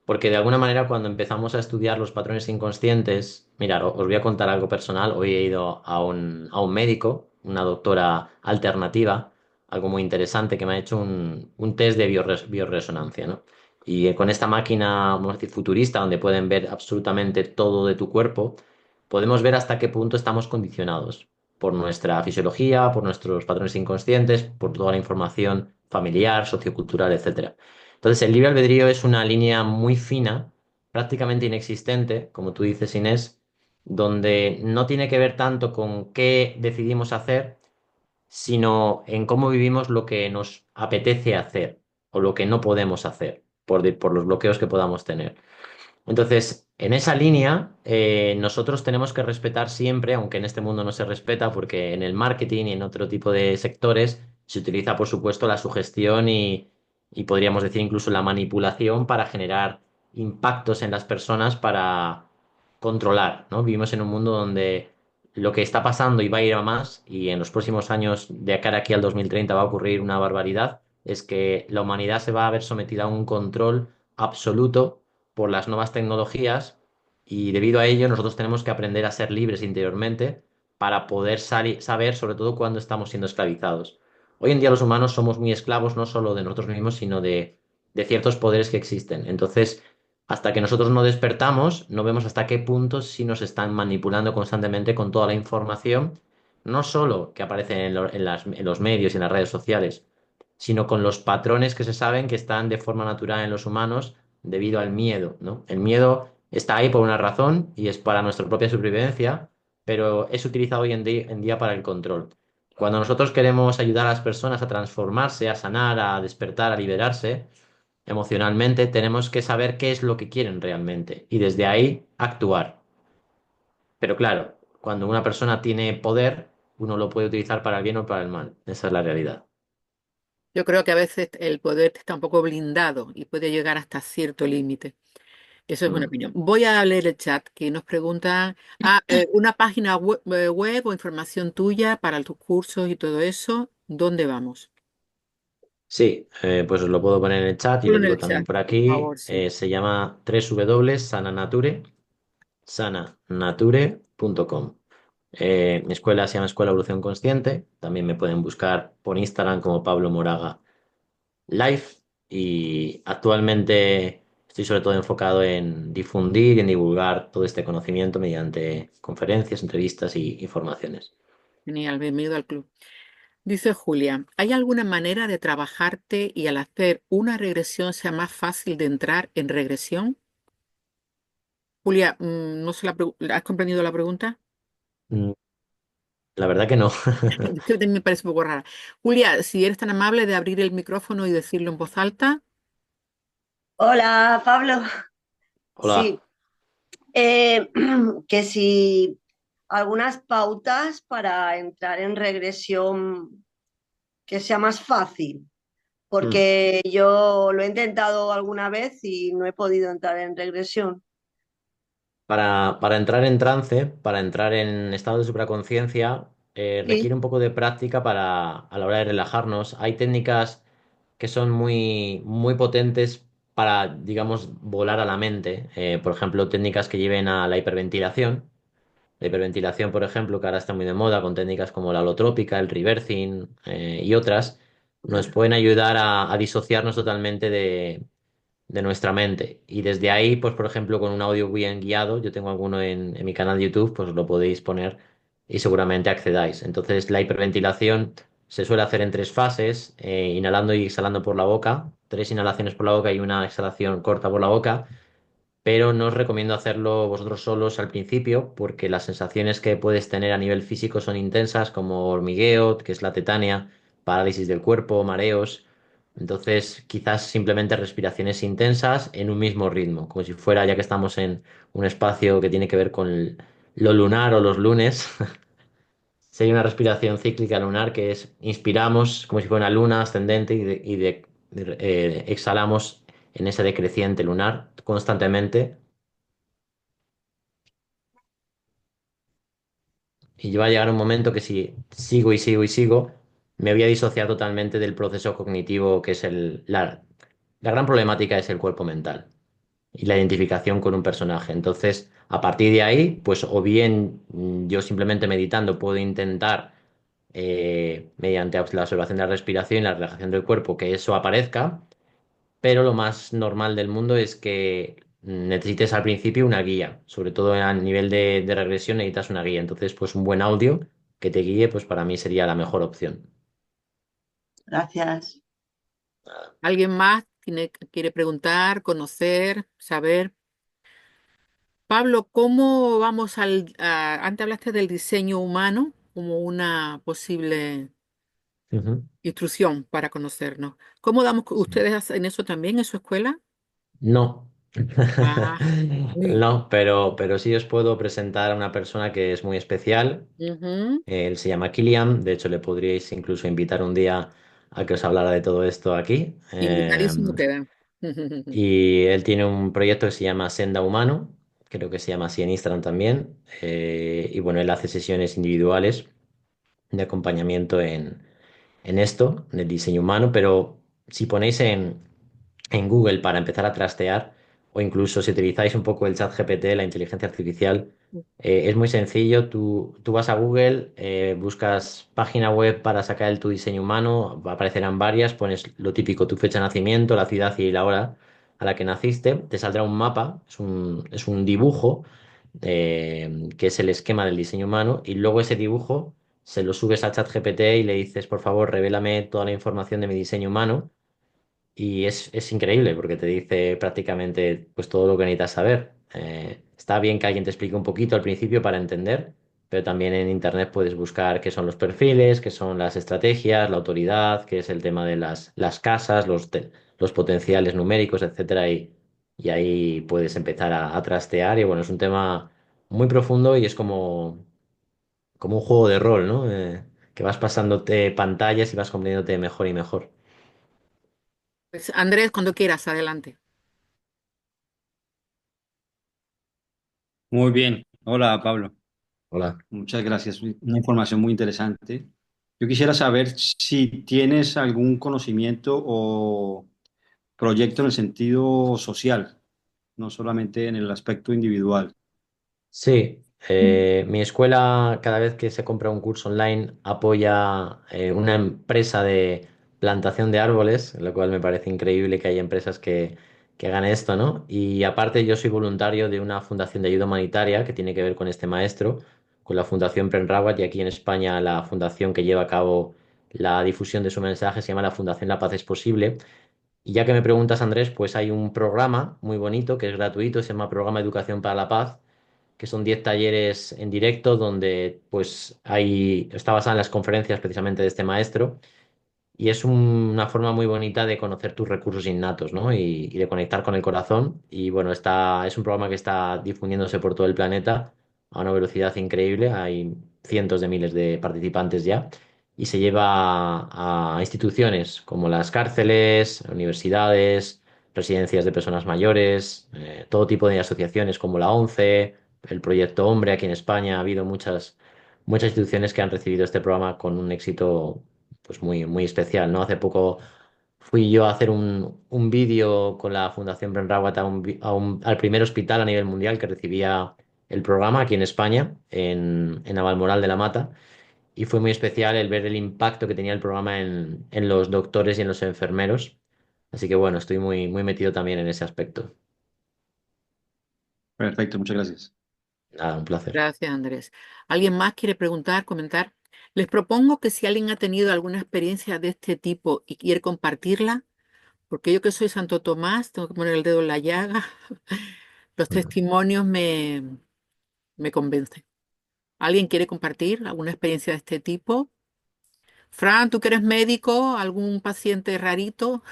Porque de alguna manera cuando empezamos a estudiar los patrones inconscientes, mirad, os voy a contar algo personal. Hoy he ido a un médico, una doctora alternativa, algo muy interesante, que me ha hecho un test de bioresonancia, ¿no? Y con esta máquina, vamos a decir, futurista, donde pueden ver absolutamente todo de tu cuerpo, podemos ver hasta qué punto estamos condicionados por nuestra fisiología, por nuestros patrones inconscientes, por toda la información familiar, sociocultural, etcétera. Entonces, el libre albedrío es una línea muy fina, prácticamente inexistente, como tú dices, Inés, donde no tiene que ver tanto con qué decidimos hacer, sino en cómo vivimos lo que nos apetece hacer o lo que no podemos hacer por los bloqueos que podamos tener. Entonces, en esa línea, nosotros tenemos que respetar siempre, aunque en este mundo no se respeta, porque en el marketing y en otro tipo de sectores se utiliza, por supuesto, la sugestión y podríamos decir incluso la manipulación para generar impactos en las personas para controlar, ¿no? Vivimos en un mundo donde lo que está pasando y va a ir a más, y en los próximos años, de cara aquí al 2030, va a ocurrir una barbaridad, es que la humanidad se va a ver sometida a un control absoluto por las nuevas tecnologías y debido a ello nosotros tenemos que aprender a ser libres interiormente para poder saber sobre todo cuándo estamos siendo esclavizados. Hoy en día los humanos somos muy esclavos no solo de nosotros mismos, sino de ciertos poderes que existen. Entonces, hasta que nosotros no despertamos, no vemos hasta qué punto si nos están manipulando constantemente con toda la información, no solo que aparece en los medios y en las redes sociales, sino con los patrones que se saben que están de forma natural en los humanos debido al miedo, ¿no? El miedo está ahí por una razón y es para nuestra propia supervivencia, pero es utilizado hoy en día para el control. Cuando nosotros queremos ayudar a las personas a transformarse, a sanar, a despertar, a liberarse emocionalmente, tenemos que saber qué es lo que quieren realmente y desde ahí actuar. Pero claro, cuando una persona tiene poder, uno lo puede utilizar para el bien o para el mal. Esa es la realidad. Yo creo que a veces el poder está un poco blindado y puede llegar hasta cierto límite. Eso es una Mm. opinión. Voy a leer el chat que nos pregunta, una página web o información tuya para tus cursos y todo eso, ¿dónde vamos? Sí, pues os lo puedo poner en el chat y Ponlo lo en digo el también chat, por por aquí. favor, sí. Se llama www.sananature, sananature.com. Mi escuela se llama Escuela Evolución Consciente. También me pueden buscar por Instagram como Pablo Moraga Live. Y actualmente estoy sobre todo enfocado en difundir y en divulgar todo este conocimiento mediante conferencias, entrevistas y formaciones. Genial, bienvenido al club. Dice Julia, ¿hay alguna manera de trabajarte y al hacer una regresión sea más fácil de entrar en regresión? Julia, no se ¿has comprendido la pregunta? Mm, La verdad que no. Es que también me parece un poco rara. Julia, si eres tan amable de abrir el micrófono y decirlo en voz alta. Hola, Pablo. Hola. Sí, que si algunas pautas para entrar en regresión que sea más fácil, Mm. porque yo lo he intentado alguna vez y no he podido entrar en regresión. Para entrar en trance, para entrar en estado de supraconciencia, Sí, requiere un poco de práctica a la hora de relajarnos. Hay técnicas que son muy potentes para, digamos, volar a la mente. Por ejemplo, técnicas que lleven a la hiperventilación. La hiperventilación, por ejemplo, que ahora está muy de moda con técnicas como la holotrópica, el reversing, y otras, nos pueden ayudar a disociarnos totalmente de nuestra mente. Y desde ahí, pues por ejemplo, con un audio bien guiado, yo tengo alguno en mi canal de YouTube, pues lo podéis poner y seguramente accedáis. Entonces, la hiperventilación se suele hacer en tres fases, inhalando y exhalando por la boca, tres inhalaciones por la boca y una exhalación corta por la boca, pero no os recomiendo hacerlo vosotros solos al principio porque las sensaciones que puedes tener a nivel físico son intensas, como hormigueo, que es la tetania, parálisis del cuerpo, mareos. Entonces, quizás simplemente respiraciones intensas en un mismo ritmo, como si fuera, ya que estamos en un espacio que tiene que ver con lo lunar o los lunes, sería una respiración cíclica lunar que es inspiramos como si fuera una luna ascendente exhalamos en ese decreciente lunar constantemente. Y yo va a llegar un momento que si sigo y sigo y sigo, me voy a disociar totalmente del proceso cognitivo que es la gran problemática es el cuerpo mental y la identificación con un personaje. Entonces, a partir de ahí, pues o bien yo simplemente meditando puedo intentar, mediante la observación de la respiración y la relajación del cuerpo, que eso aparezca, pero lo más normal del mundo es que necesites al principio una guía, sobre todo a nivel de regresión necesitas una guía, entonces pues un buen audio que te guíe pues para mí sería la mejor opción. gracias. ¿Alguien más quiere preguntar, conocer, saber? Pablo, ¿cómo vamos antes hablaste del diseño humano como una posible Ujú. instrucción para conocernos? ¿Cómo damos, ustedes hacen eso también en su escuela? No. Ah, uy. No, pero sí os puedo presentar a una persona que es muy especial. Ujú. Él se llama Kilian. De hecho, le podríais incluso invitar un día a que os hablara de todo esto aquí. Invitadísimo queda. Y él tiene un proyecto que se llama Senda Humano, creo que se llama así en Instagram también. Y bueno, él hace sesiones individuales de acompañamiento en esto, en el diseño humano, pero si ponéis en Google para empezar a trastear, o incluso si utilizáis un poco el chat GPT, la inteligencia artificial, es muy sencillo. Tú vas a Google, buscas página web para sacar tu diseño humano, aparecerán varias, pones lo típico, tu fecha de nacimiento, la ciudad y la hora a la que naciste, te saldrá un mapa, es un dibujo, que es el esquema del diseño humano, y luego ese dibujo se lo subes a ChatGPT y le dices, por favor, revélame toda la información de mi diseño humano. Y es increíble porque te dice prácticamente pues todo lo que necesitas saber. Está bien que alguien te explique un poquito al principio para entender, pero también en internet puedes buscar qué son los perfiles, qué son las estrategias, la autoridad, qué es el tema de las casas, los potenciales numéricos, etcétera. Y ahí puedes empezar a trastear. Y bueno, es un tema muy profundo y es como un juego de rol, ¿no? Que vas pasándote pantallas y vas comprendiéndote mejor y mejor. Pues Andrés, cuando quieras, adelante. Muy bien. Hola, Pablo. Hola. Muchas gracias. Una información muy interesante. Yo quisiera saber si tienes algún conocimiento o proyecto en el sentido social, no solamente en el aspecto individual. Sí, mi escuela cada vez que se compra un curso online apoya una empresa de plantación de árboles, lo cual me parece increíble que haya empresas que hagan esto, ¿no? Y aparte yo soy voluntario de una fundación de ayuda humanitaria que tiene que ver con este maestro, con la Fundación Penrawat, y aquí en España la fundación que lleva a cabo la difusión de su mensaje se llama la Fundación La Paz es Posible. Y ya que me preguntas, Andrés, pues hay un programa muy bonito que es gratuito, se llama Programa Educación para la Paz, que son 10 talleres en directo donde pues está basada en las conferencias precisamente de este maestro, y es una forma muy bonita de conocer tus recursos innatos, ¿no? Y de conectar con el corazón. Y bueno, es un programa que está difundiéndose por todo el planeta a una velocidad increíble. Hay cientos de miles de participantes ya. Y se lleva a instituciones como las cárceles, universidades, residencias de personas mayores, todo tipo de asociaciones como la ONCE, el Proyecto Hombre. Aquí en España ha habido muchas instituciones que han recibido este programa con un éxito pues muy, muy especial, ¿no? Hace poco fui yo a hacer un vídeo con la Fundación Benrawat al primer hospital a nivel mundial que recibía el programa aquí en España, en Navalmoral de la Mata, y fue muy especial el ver el impacto que tenía el programa en los doctores y en los enfermeros. Así que bueno, estoy muy, muy metido también en ese aspecto. Perfecto, muchas gracias. Nada, un placer. Gracias, Andrés. ¿Alguien más quiere preguntar, comentar? Les propongo que si alguien ha tenido alguna experiencia de este tipo y quiere compartirla, porque yo que soy Santo Tomás, tengo que poner el dedo en la llaga, los testimonios me convencen. ¿Alguien quiere compartir alguna experiencia de este tipo? Fran, ¿tú que eres médico? ¿Algún paciente rarito?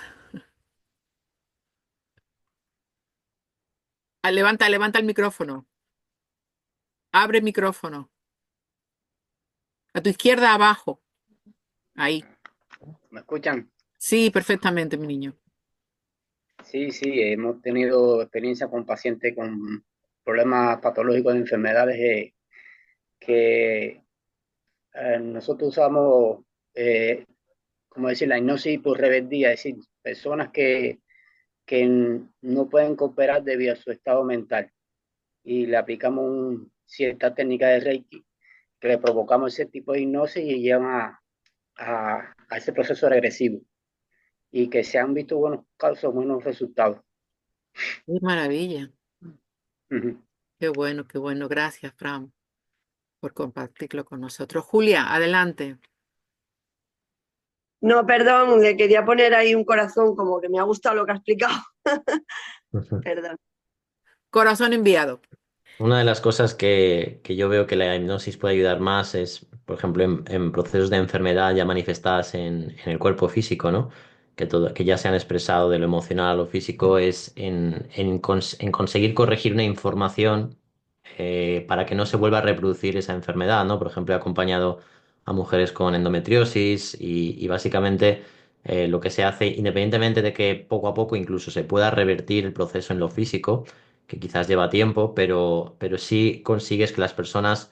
Ah, levanta el micrófono. Abre el micrófono. A tu izquierda abajo. Ahí. ¿Me escuchan? Sí, perfectamente, mi niño. Sí, sí, hemos tenido experiencia con pacientes con problemas patológicos de enfermedades que nosotros usamos, como decir, la hipnosis por rebeldía, es decir, personas que no pueden cooperar debido a su estado mental y le aplicamos cierta técnica de Reiki que le provocamos ese tipo de hipnosis y llevan a ese proceso regresivo y que se han visto buenos casos, buenos resultados. Qué maravilla. Ujú. Qué bueno, qué bueno. Gracias, Fran, por compartirlo con nosotros. Julia, adelante. No, perdón, le quería poner ahí un corazón, como que me ha gustado lo que ha explicado. Perdón. Corazón enviado. Una de las cosas que yo veo que la hipnosis puede ayudar más es, por ejemplo, en procesos de enfermedad ya manifestadas en el cuerpo físico, ¿no? que ya se han expresado de lo emocional a lo físico, es en conseguir corregir una información para que no se vuelva a reproducir esa enfermedad, ¿no? Por ejemplo, he acompañado a mujeres con endometriosis y básicamente lo que se hace, independientemente de que poco a poco incluso se pueda revertir el proceso en lo físico, que quizás lleva tiempo, pero sí consigues que las personas,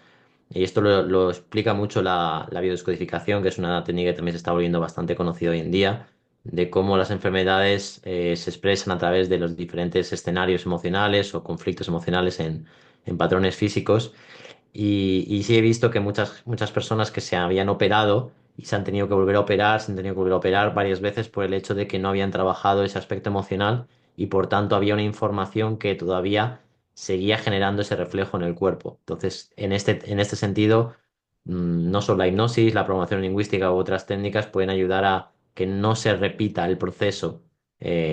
y esto lo explica mucho la biodescodificación, que es una técnica que también se está volviendo bastante conocida hoy en día, de cómo las enfermedades se expresan a través de los diferentes escenarios emocionales o conflictos emocionales en patrones físicos. Y sí he visto que muchas personas que se habían operado y se han tenido que volver a operar, se han tenido que volver a operar varias veces por el hecho de que no habían trabajado ese aspecto emocional y por tanto había una información que todavía seguía generando ese reflejo en el cuerpo. Entonces, en este sentido, no solo la hipnosis, la programación lingüística u otras técnicas pueden ayudar a que no se repita el proceso,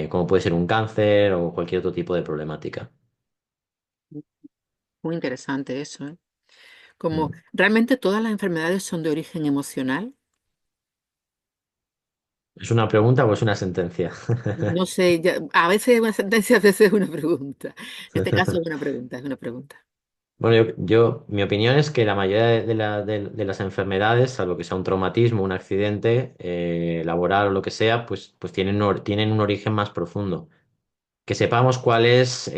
como puede ser un cáncer o cualquier otro tipo de problemática. Muy interesante eso, ¿eh? Como Mm. realmente todas las enfermedades son de origen emocional. ¿Es una pregunta o es una sentencia? No sé, a veces es una sentencia, a veces es una pregunta. En este caso es una pregunta, es una pregunta. Bueno, mi opinión es que la mayoría de las enfermedades, salvo que sea un traumatismo, un accidente laboral o lo que sea, pues tienen un origen más profundo. Que sepamos cuál es,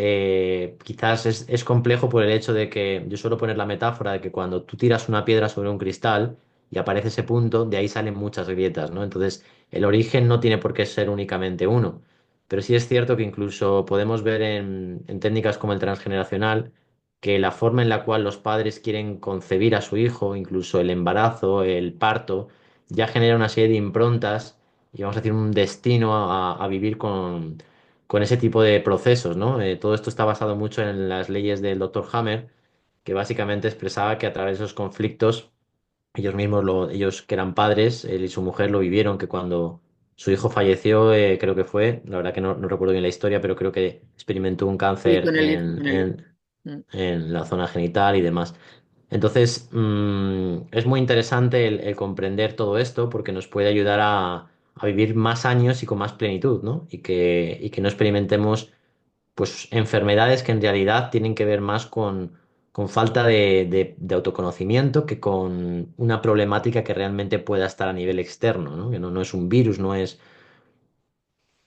quizás es complejo por el hecho de que yo suelo poner la metáfora de que cuando tú tiras una piedra sobre un cristal y aparece ese punto, de ahí salen muchas grietas, ¿no? Entonces, el origen no tiene por qué ser únicamente uno. Pero sí es cierto que incluso podemos ver en técnicas como el transgeneracional que la forma en la cual los padres quieren concebir a su hijo, incluso el embarazo, el parto, ya genera una serie de improntas y vamos a decir un destino a vivir con ese tipo de procesos, ¿no? Todo esto está basado mucho en las leyes del Dr. Hammer, que básicamente expresaba que a través de esos conflictos, ellos que eran padres, él y su mujer lo vivieron, que cuando su hijo falleció, creo que fue, la verdad que no recuerdo bien la historia, pero creo que experimentó un Sí, cáncer con el hijo, con el hijo. Mm, en la zona genital y demás. Entonces, es muy interesante el comprender todo esto porque nos puede ayudar a vivir más años y con más plenitud, ¿no? Y que no experimentemos pues enfermedades que en realidad tienen que ver más con falta de autoconocimiento que con una problemática que realmente pueda estar a nivel externo, ¿no? Que no es un virus, no es...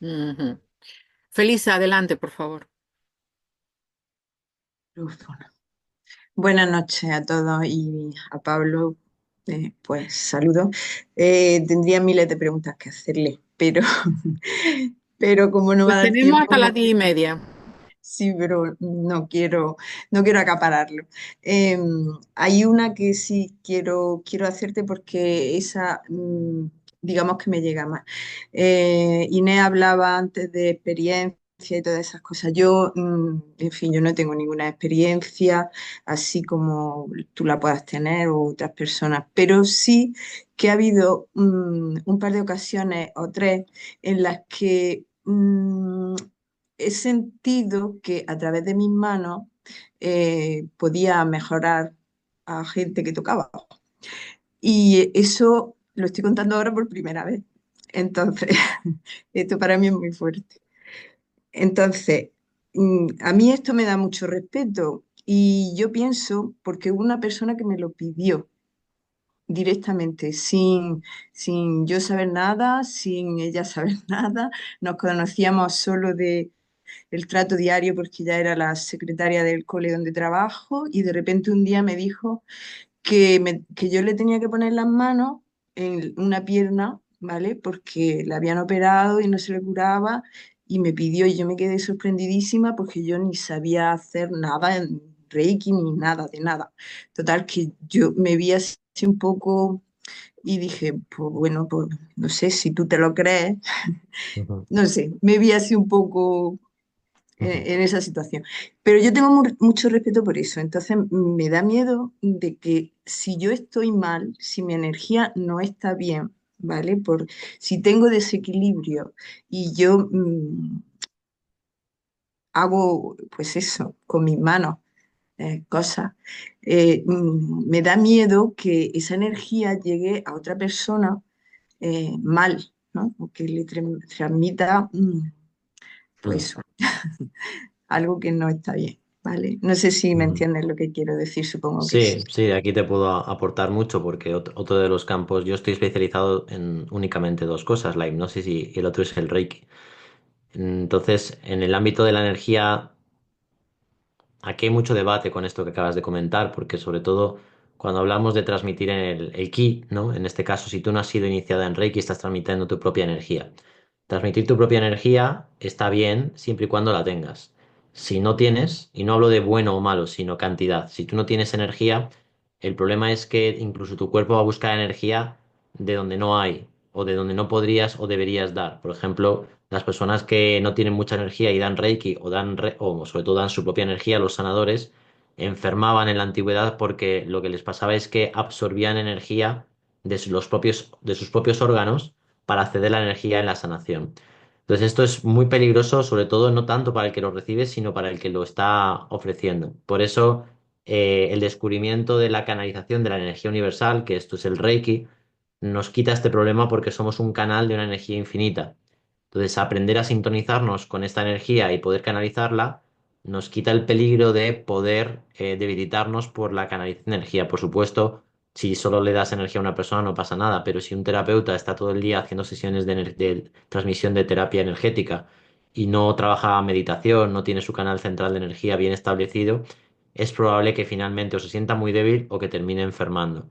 ujú. Felisa, adelante, por favor. Bueno, buenas noches a todos y a Pablo, pues saludos. Tendría miles de preguntas que hacerle, pero, pero como no va Pues a dar tenemos tiempo, hasta las 10:30. sí, pero no quiero acapararlo. Eh, Hay una que sí quiero hacerte porque esa, digamos que me llega más. Inés hablaba antes de experiencia y todas esas cosas. Yo, en fin, yo no tengo ninguna experiencia así como tú la puedas tener o otras personas, pero sí que ha habido un par de ocasiones o tres en las que he sentido que a través de mis manos podía mejorar a gente que tocaba. Y eso lo estoy contando ahora por primera vez. Entonces, esto para mí es muy fuerte. Entonces, a mí esto me da mucho respeto y yo pienso, porque hubo una persona que me lo pidió directamente, sin yo saber nada, sin ella saber nada, nos conocíamos solo de el trato diario porque ya era la secretaria del cole donde trabajo y de repente un día me dijo que yo le tenía que poner las manos en una pierna, ¿vale? Porque la habían operado y no se le curaba y me pidió y yo me quedé sorprendidísima porque yo ni sabía hacer nada en Reiki ni nada de nada. Total, que yo me vi así un poco y dije, pues bueno, pues no sé si tú te lo crees, Ujú, no sé, me vi así un poco ujú, en esa situación. Pero yo tengo mucho respeto por eso, entonces me da miedo de que si yo estoy mal, si mi energía no está bien, ¿vale? Si tengo desequilibrio y yo hago pues eso con mis manos, cosas, me da miedo que esa energía llegue a otra persona mal. ¿no? O que le transmita, Mm. pues, algo que no está bien, ¿vale? No sé si me Ujú. entiendes lo que quiero decir, supongo que sí. Sí, sí, aquí te puedo aportar mucho porque otro de los campos, yo estoy especializado en únicamente dos cosas, la hipnosis y el otro es el Reiki. Entonces, en el ámbito de la energía, aquí hay mucho debate con esto que acabas de comentar, porque sobre todo cuando hablamos de transmitir el ki, ¿no? En este caso, si tú no has sido iniciada en Reiki, estás transmitiendo tu propia energía. Transmitir tu propia energía está bien siempre y cuando la tengas. Si no tienes, y no hablo de bueno o malo, sino cantidad, si tú no tienes energía, el problema es que incluso tu cuerpo va a buscar energía de donde no hay, o de donde no podrías o deberías dar. Por ejemplo, las personas que no tienen mucha energía y dan Reiki o sobre todo dan su propia energía, los sanadores, enfermaban en la antigüedad porque lo que les pasaba es que absorbían energía de sus propios órganos para ceder la energía en la sanación. Entonces esto es muy peligroso, sobre todo no tanto para el que lo recibe, sino para el que lo está ofreciendo. Por eso el descubrimiento de la canalización de la energía universal, que esto es el Reiki, nos quita este problema porque somos un canal de una energía infinita. Entonces, aprender a sintonizarnos con esta energía y poder canalizarla nos quita el peligro de poder debilitarnos por la canalización de energía. Por supuesto, si solo le das energía a una persona no pasa nada, pero si un terapeuta está todo el día haciendo sesiones de transmisión de terapia energética y no trabaja meditación, no tiene su canal central de energía bien establecido, es probable que finalmente o se sienta muy débil o que termine enfermando.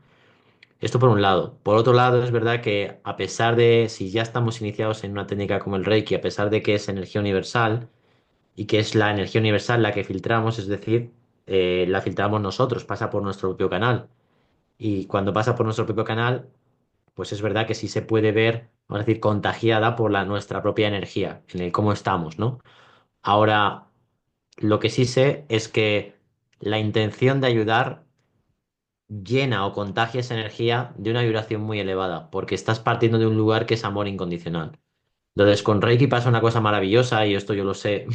Esto por un lado. Por otro lado, es verdad que a pesar de, si ya estamos iniciados en una técnica como el Reiki, a pesar de que es energía universal y que es la energía universal la que filtramos, es decir, la filtramos nosotros, pasa por nuestro propio canal. Y cuando pasa por nuestro propio canal, pues es verdad que sí se puede ver, vamos a decir, contagiada por nuestra propia energía, en el cómo estamos, ¿no? Ahora, lo que sí sé es que la intención de ayudar llena o contagia esa energía de una vibración muy elevada, porque estás partiendo de un lugar que es amor incondicional. Entonces, con Reiki pasa una cosa maravillosa, y esto yo lo sé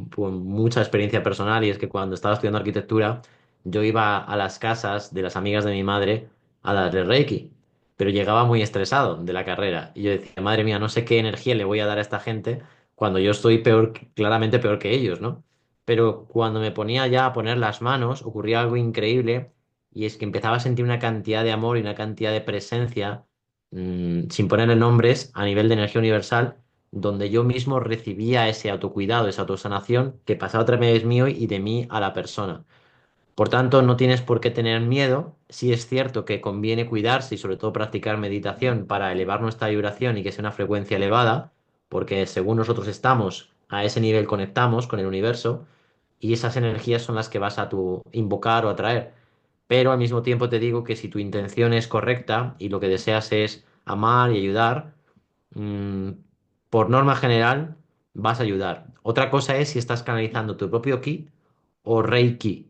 por mucha experiencia personal, y es que cuando estaba estudiando arquitectura, yo iba a las casas de las amigas de mi madre a darle Reiki, pero llegaba muy estresado de la carrera, y yo decía, madre mía, no sé qué energía le voy a dar a esta gente cuando yo estoy peor, claramente peor que ellos, ¿no? Pero cuando me ponía ya a poner las manos, ocurría algo increíble, y es que empezaba a sentir una cantidad de amor y una cantidad de presencia, sin ponerle nombres, a nivel de energía universal donde yo mismo recibía ese autocuidado, esa autosanación que pasaba a través mío y de mí a la persona. Por tanto, no tienes por qué tener miedo. Sí es cierto que conviene cuidarse y sobre todo practicar meditación para elevar nuestra vibración y que sea una frecuencia elevada, porque según nosotros estamos, a ese nivel conectamos con el universo y esas energías son las que vas a invocar o atraer. Pero al mismo tiempo te digo que si tu intención es correcta y lo que deseas es amar y ayudar, mm, por norma general, vas a ayudar. Otra cosa es si estás canalizando tu propio ki o reiki.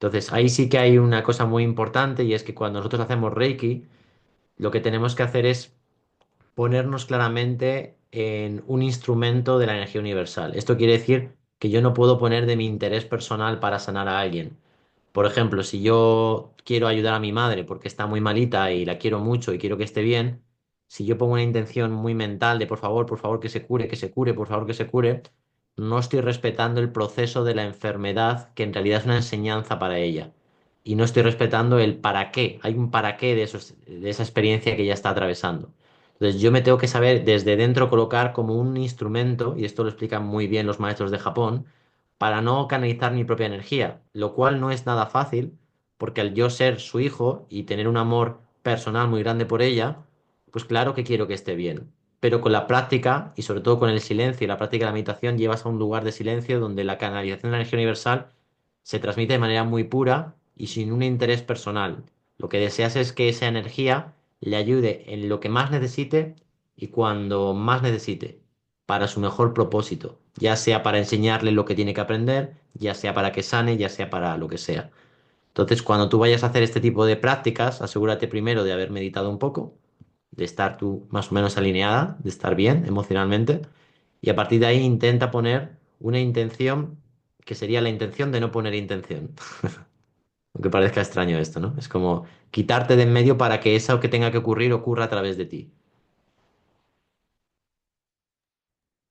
Entonces, ahí sí que hay una cosa muy importante y es que cuando nosotros hacemos reiki, lo que tenemos que hacer es ponernos claramente en un instrumento de la energía universal. Esto quiere decir que yo no puedo poner de mi interés personal para sanar a alguien. Por ejemplo, si yo quiero ayudar a mi madre porque está muy malita y la quiero mucho y quiero que esté bien, si yo pongo una intención muy mental de por favor, que se cure, por favor, que se cure, no estoy respetando el proceso de la enfermedad, que en realidad es una enseñanza para ella. Y no estoy respetando el para qué. Hay un para qué de esa experiencia que ella está atravesando. Entonces yo me tengo que saber desde dentro colocar como un instrumento, y esto lo explican muy bien los maestros de Japón, para no canalizar mi propia energía, lo cual no es nada fácil, porque al yo ser su hijo y tener un amor personal muy grande por ella, pues claro que quiero que esté bien. Pero con la práctica y sobre todo con el silencio y la práctica de la meditación llevas a un lugar de silencio donde la canalización de la energía universal se transmite de manera muy pura y sin un interés personal. Lo que deseas es que esa energía le ayude en lo que más necesite y cuando más necesite, para su mejor propósito, ya sea para enseñarle lo que tiene que aprender, ya sea para que sane, ya sea para lo que sea. Entonces, cuando tú vayas a hacer este tipo de prácticas, asegúrate primero de haber meditado un poco, de estar tú más o menos alineada, de estar bien emocionalmente, y a partir de ahí intenta poner una intención que sería la intención de no poner intención. Aunque parezca extraño esto, ¿no? Es como quitarte de en medio para que eso que tenga que ocurrir ocurra a través de ti.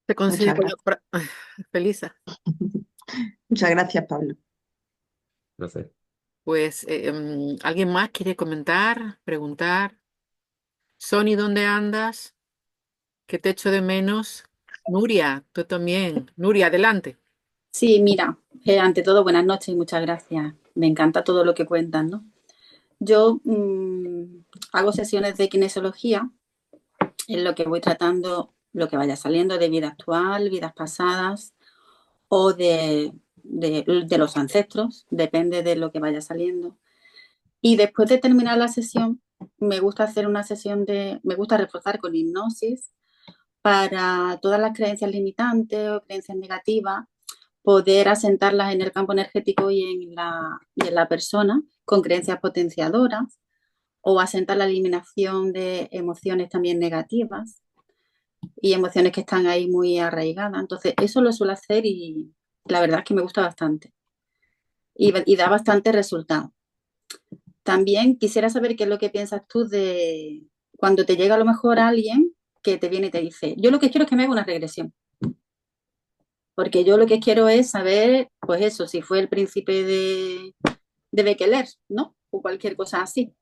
Te Muchas considero gracias. feliz. Muchas gracias, Pablo. Placer. Pues, ¿alguien más quiere comentar, preguntar? Sony, ¿dónde andas? ¿Qué te echo de menos? Nuria, tú también. Nuria, adelante. Sí, mira, ante todo, buenas noches y muchas gracias. Me encanta todo lo que cuentan, ¿no? Yo hago sesiones de kinesiología en lo que voy tratando lo que vaya saliendo de vida actual, vidas pasadas o de los ancestros, depende de lo que vaya saliendo. Y después de terminar la sesión, me gusta hacer una sesión me gusta reforzar con hipnosis para todas las creencias limitantes o creencias negativas poder asentarlas en el campo energético y en la persona con creencias potenciadoras o asentar la eliminación de emociones también negativas y emociones que están ahí muy arraigadas. Entonces, eso lo suelo hacer y la verdad es que me gusta bastante y da bastante resultado. También quisiera saber qué es lo que piensas tú de cuando te llega a lo mejor alguien que te viene y te dice, yo lo que quiero es que me haga una regresión. Porque yo lo que quiero es saber, pues eso, si fue el príncipe de Bekeler, ¿no? O cualquier cosa así.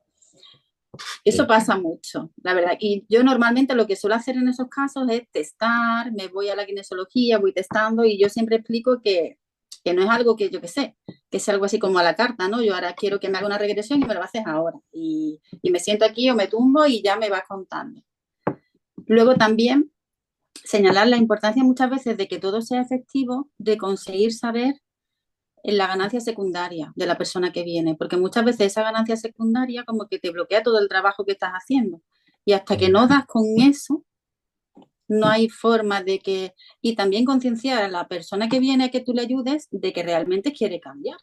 Eso Sí. pasa mucho, la verdad. Y yo normalmente lo que suelo hacer en esos casos es testar, me voy a la kinesiología, voy testando y yo siempre explico que no es algo que yo que sé, que es algo así como a la carta, ¿no? Yo ahora quiero que me haga una regresión y me lo haces ahora. Y me siento aquí o me tumbo y ya me vas contando. Luego también señalar la importancia muchas veces de que todo sea efectivo, de conseguir saber en la ganancia secundaria de la persona que viene, porque muchas veces esa ganancia secundaria como que te bloquea todo el trabajo que estás haciendo. Y hasta que no das con eso, no hay forma de que... Y también concienciar a la persona que viene a que tú le ayudes de que realmente quiere cambiar,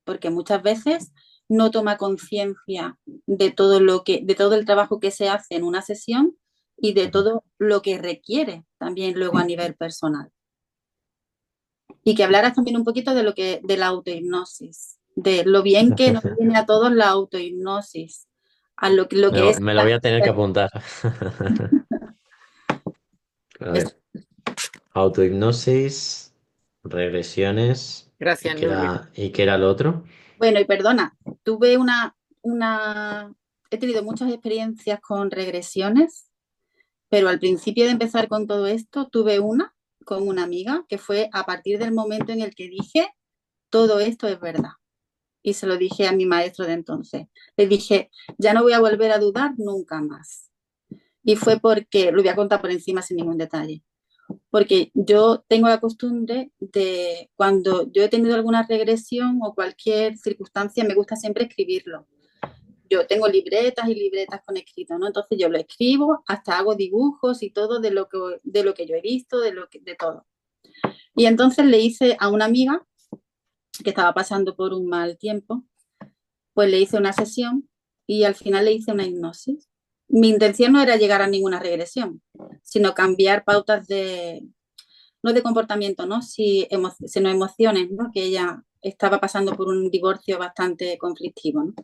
porque muchas veces no toma conciencia de todo el trabajo que se hace en una sesión y de todo lo que requiere también luego a nivel personal. Y que hablaras también un poquito de de la autohipnosis, de lo bien que nos viene a todos la autohipnosis, a lo que es Me lo voy a tener que apuntar. A es- ver, autohipnosis, regresiones, Gracias, Nuria. y qué era lo otro? bueno, y perdona, tuve una, he tenido muchas experiencias con regresiones, pero al principio de empezar con todo esto, tuve una con una amiga que fue a partir del momento en el que dije, todo esto es verdad. Y se lo dije a mi maestro de entonces. Le dije, ya no voy a volver a dudar nunca más. Y fue porque, lo voy a contar por encima sin ningún detalle, porque yo tengo la costumbre de cuando yo he tenido alguna regresión o cualquier circunstancia, me gusta siempre escribirlo. Yo tengo libretas y libretas con escrito, ¿no? Entonces yo lo escribo, hasta hago dibujos y todo de lo que yo he visto, de todo. Y entonces le hice a una amiga que estaba pasando por un mal tiempo, pues le hice una sesión y al final le hice una hipnosis. Mi intención no era llegar a ninguna regresión, sino cambiar pautas no de comportamiento, ¿no? Sino emociones, ¿no? Que ella estaba pasando por un divorcio bastante conflictivo, ¿no?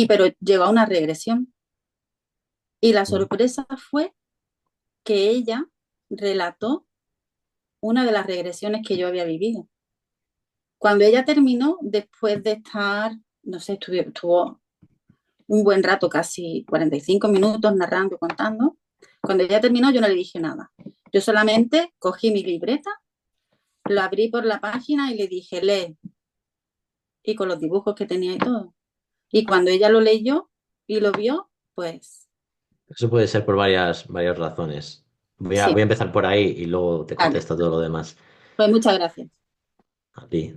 Pero llegó a una regresión. Y la sorpresa fue que ella relató una de las regresiones que yo había vivido. Cuando ella terminó, después de estar, no sé, estuvo un buen rato, casi 45 minutos narrando, contando. Cuando ella terminó, yo no le dije nada. Yo solamente cogí mi libreta, lo abrí por la página y le dije, lee, y con los dibujos que tenía y todo. Y cuando ella lo leyó y lo vio, pues Eso puede ser por varias razones. sí, Voy a empezar por ahí y luego te vale. contesto todo lo demás. Pues muchas gracias. A ti.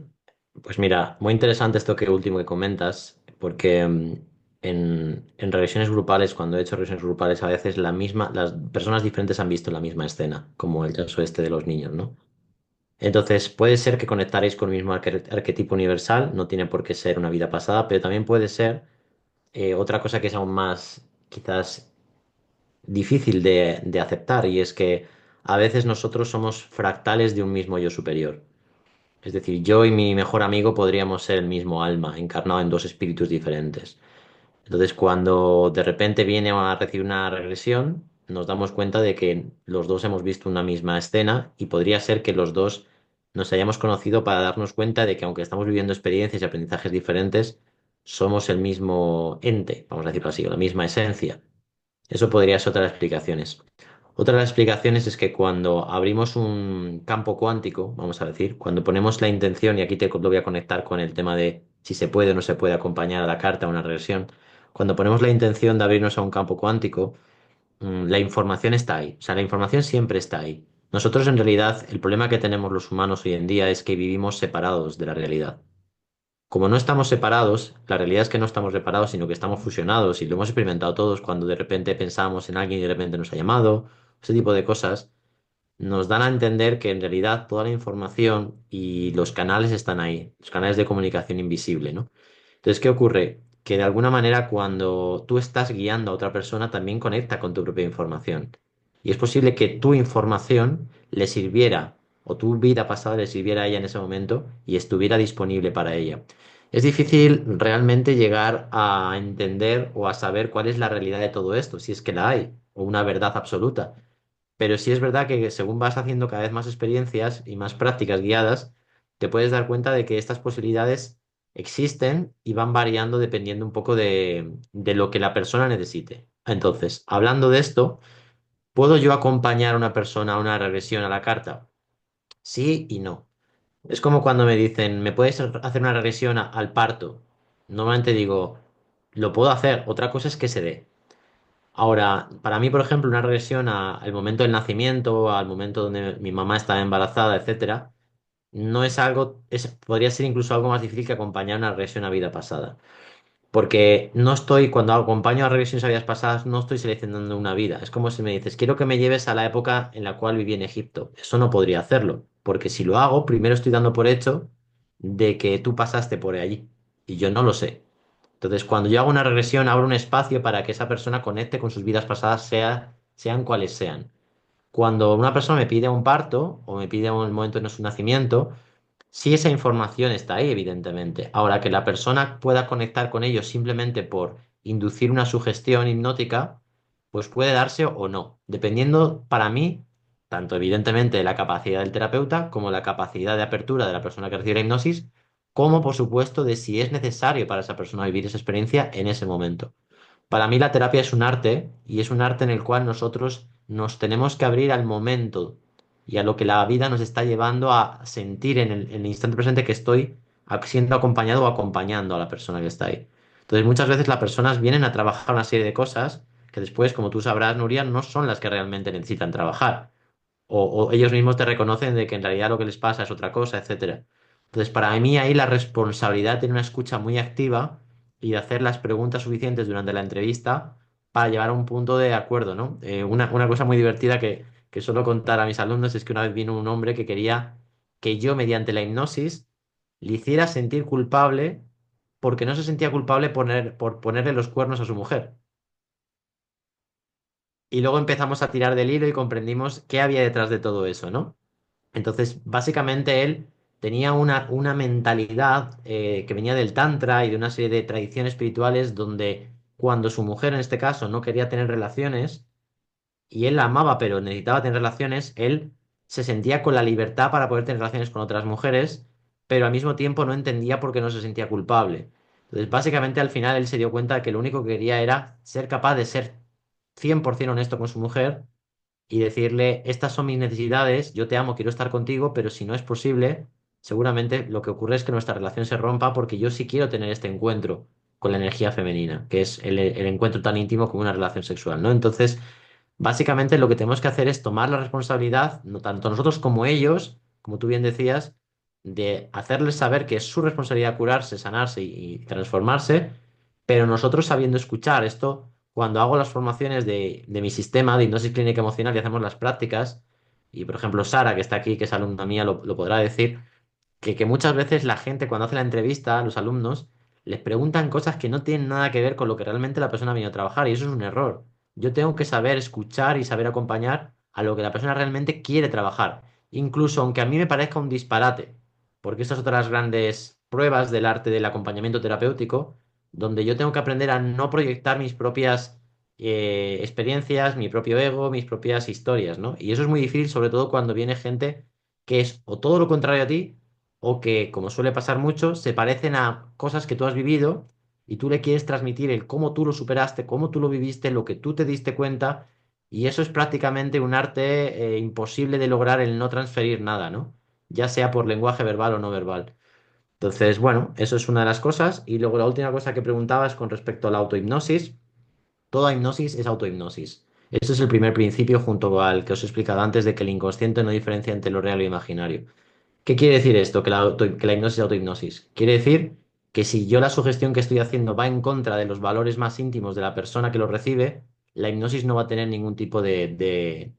Pues mira, muy interesante esto que último que comentas, porque en regresiones grupales, cuando he hecho regresiones grupales, a veces las personas diferentes han visto la misma escena, como el caso este de los niños, ¿no? Entonces, puede ser que conectaréis con el mismo arquetipo universal, no tiene por qué ser una vida pasada, pero también puede ser otra cosa que es aún más, quizás, difícil de aceptar, y es que a veces nosotros somos fractales de un mismo yo superior. Es decir, yo y mi mejor amigo podríamos ser el mismo alma, encarnado en dos espíritus diferentes. Entonces, cuando de repente viene a recibir una regresión, nos damos cuenta de que los dos hemos visto una misma escena y podría ser que los dos nos hayamos conocido para darnos cuenta de que aunque estamos viviendo experiencias y aprendizajes diferentes, somos el mismo ente, vamos a decirlo así, o la misma esencia. Eso podría ser otra de las explicaciones. Otra de las explicaciones es que cuando abrimos un campo cuántico, vamos a decir, cuando ponemos la intención, y aquí te lo voy a conectar con el tema de si se puede o no se puede acompañar a la carta a una regresión, cuando ponemos la intención de abrirnos a un campo cuántico, la información está ahí. O sea, la información siempre está ahí. Nosotros en realidad, el problema que tenemos los humanos hoy en día es que vivimos separados de la realidad. Como no estamos separados, la realidad es que no estamos separados, sino que estamos fusionados y lo hemos experimentado todos cuando de repente pensamos en alguien y de repente nos ha llamado, ese tipo de cosas nos dan a entender que en realidad toda la información y los canales están ahí, los canales de comunicación invisible, ¿no? Entonces, ¿qué ocurre? Que de alguna manera cuando tú estás guiando a otra persona también conecta con tu propia información. Y es posible que tu información le sirviera o tu vida pasada le sirviera a ella en ese momento y estuviera disponible para ella. Es difícil realmente llegar a entender o a saber cuál es la realidad de todo esto, si es que la hay, o una verdad absoluta. Pero sí es verdad que según vas haciendo cada vez más experiencias y más prácticas guiadas, te puedes dar cuenta de que estas posibilidades existen y van variando dependiendo un poco de lo que la persona necesite. Entonces, hablando de esto, ¿puedo yo acompañar a una persona a una regresión a la carta? Sí y no. Es como cuando me dicen, ¿me puedes hacer una regresión al parto? Normalmente digo, lo puedo hacer, otra cosa es que se dé. Ahora, para mí, por ejemplo, una regresión al momento del nacimiento, al momento donde mi mamá estaba embarazada, etcétera, no es algo, podría ser incluso algo más difícil que acompañar una regresión a vida pasada. Porque no estoy, cuando acompaño a regresiones a vidas pasadas, no estoy seleccionando una vida. Es como si me dices, quiero que me lleves a la época en la cual viví en Egipto. Eso no podría hacerlo, porque si lo hago, primero estoy dando por hecho de que tú pasaste por allí y yo no lo sé. Entonces, cuando yo hago una regresión, abro un espacio para que esa persona conecte con sus vidas pasadas, sean cuales sean. Cuando una persona me pide un parto o me pide un momento de su nacimiento, sí esa información está ahí, evidentemente. Ahora, que la persona pueda conectar con ellos simplemente por inducir una sugestión hipnótica, pues puede darse o no, dependiendo para mí, tanto evidentemente de la capacidad del terapeuta como la capacidad de apertura de la persona que recibe la hipnosis, como por supuesto de si es necesario para esa persona vivir esa experiencia en ese momento. Para mí la terapia es un arte y es un arte en el cual nosotros nos tenemos que abrir al momento y a lo que la vida nos está llevando a sentir en el instante presente que estoy siendo acompañado o acompañando a la persona que está ahí. Entonces muchas veces las personas vienen a trabajar una serie de cosas que después, como tú sabrás, Nuria, no son las que realmente necesitan trabajar o ellos mismos te reconocen de que en realidad lo que les pasa es otra cosa, etcétera. Entonces, para mí ahí la responsabilidad de tener una escucha muy activa y de hacer las preguntas suficientes durante la entrevista para llevar a un punto de acuerdo, ¿no? Una cosa muy divertida que suelo contar a mis alumnos es que una vez vino un hombre que quería que yo, mediante la hipnosis, le hiciera sentir culpable porque no se sentía culpable por ponerle los cuernos a su mujer. Y luego empezamos a tirar del hilo y comprendimos qué había detrás de todo eso, ¿no? Entonces, básicamente él tenía una mentalidad que venía del Tantra y de una serie de tradiciones espirituales donde cuando su mujer, en este caso, no quería tener relaciones y él la amaba pero necesitaba tener relaciones, él se sentía con la libertad para poder tener relaciones con otras mujeres, pero al mismo tiempo no entendía por qué no se sentía culpable. Entonces, básicamente al final él se dio cuenta de que lo único que quería era ser capaz de ser 100% honesto con su mujer y decirle, estas son mis necesidades, yo te amo, quiero estar contigo, pero si no es posible, seguramente lo que ocurre es que nuestra relación se rompa porque yo sí quiero tener este encuentro con la energía femenina, que es el encuentro tan íntimo como una relación sexual, ¿no? Entonces, básicamente lo que tenemos que hacer es tomar la responsabilidad, no tanto nosotros como ellos, como tú bien decías, de hacerles saber que es su responsabilidad curarse, sanarse y transformarse, pero nosotros sabiendo escuchar esto, cuando hago las formaciones de mi sistema de hipnosis clínica emocional y hacemos las prácticas, y por ejemplo Sara, que está aquí, que es alumna mía, lo podrá decir, que muchas veces la gente cuando hace la entrevista a los alumnos les preguntan cosas que no tienen nada que ver con lo que realmente la persona ha venido a trabajar y eso es un error. Yo tengo que saber escuchar y saber acompañar a lo que la persona realmente quiere trabajar, incluso aunque a mí me parezca un disparate, porque estas son otras grandes pruebas del arte del acompañamiento terapéutico, donde yo tengo que aprender a no proyectar mis propias experiencias, mi propio ego, mis propias historias, ¿no? Y eso es muy difícil, sobre todo cuando viene gente que es o todo lo contrario a ti, o que, como suele pasar mucho, se parecen a cosas que tú has vivido y tú le quieres transmitir el cómo tú lo superaste, cómo tú lo viviste, lo que tú te diste cuenta, y eso es prácticamente un arte imposible de lograr el no transferir nada, ¿no? Ya sea por lenguaje verbal o no verbal. Entonces, bueno, eso es una de las cosas. Y luego la última cosa que preguntabas con respecto a la autohipnosis. Toda hipnosis es autohipnosis. Ese es el primer principio junto al que os he explicado antes de que el inconsciente no diferencia entre lo real y lo imaginario. ¿Qué quiere decir esto? Que la hipnosis es autohipnosis. Quiere decir que si yo la sugestión que estoy haciendo va en contra de los valores más íntimos de la persona que lo recibe, la hipnosis no va a tener ningún tipo de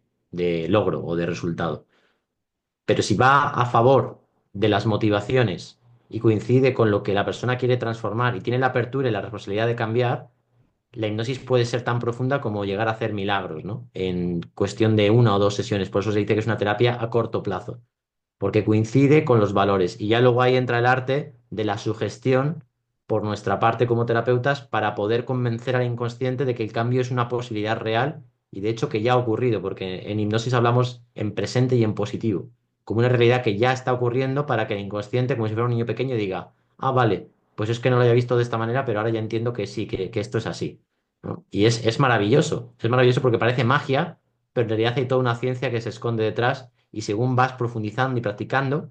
logro o de resultado. Pero si va a favor de las motivaciones y coincide con lo que la persona quiere transformar y tiene la apertura y la responsabilidad de cambiar, la hipnosis puede ser tan profunda como llegar a hacer milagros, ¿no? En cuestión de una o dos sesiones. Por eso se dice que es una terapia a corto plazo, porque coincide con los valores. Y ya luego ahí entra el arte de la sugestión por nuestra parte como terapeutas para poder convencer al inconsciente de que el cambio es una posibilidad real y de hecho que ya ha ocurrido, porque en hipnosis hablamos en presente y en positivo, como una realidad que ya está ocurriendo para que el inconsciente, como si fuera un niño pequeño, diga, ah, vale, pues es que no lo había visto de esta manera, pero ahora ya entiendo que sí, que esto es así, ¿no? Y es maravilloso porque parece magia, pero en realidad hay toda una ciencia que se esconde detrás y según vas profundizando y practicando,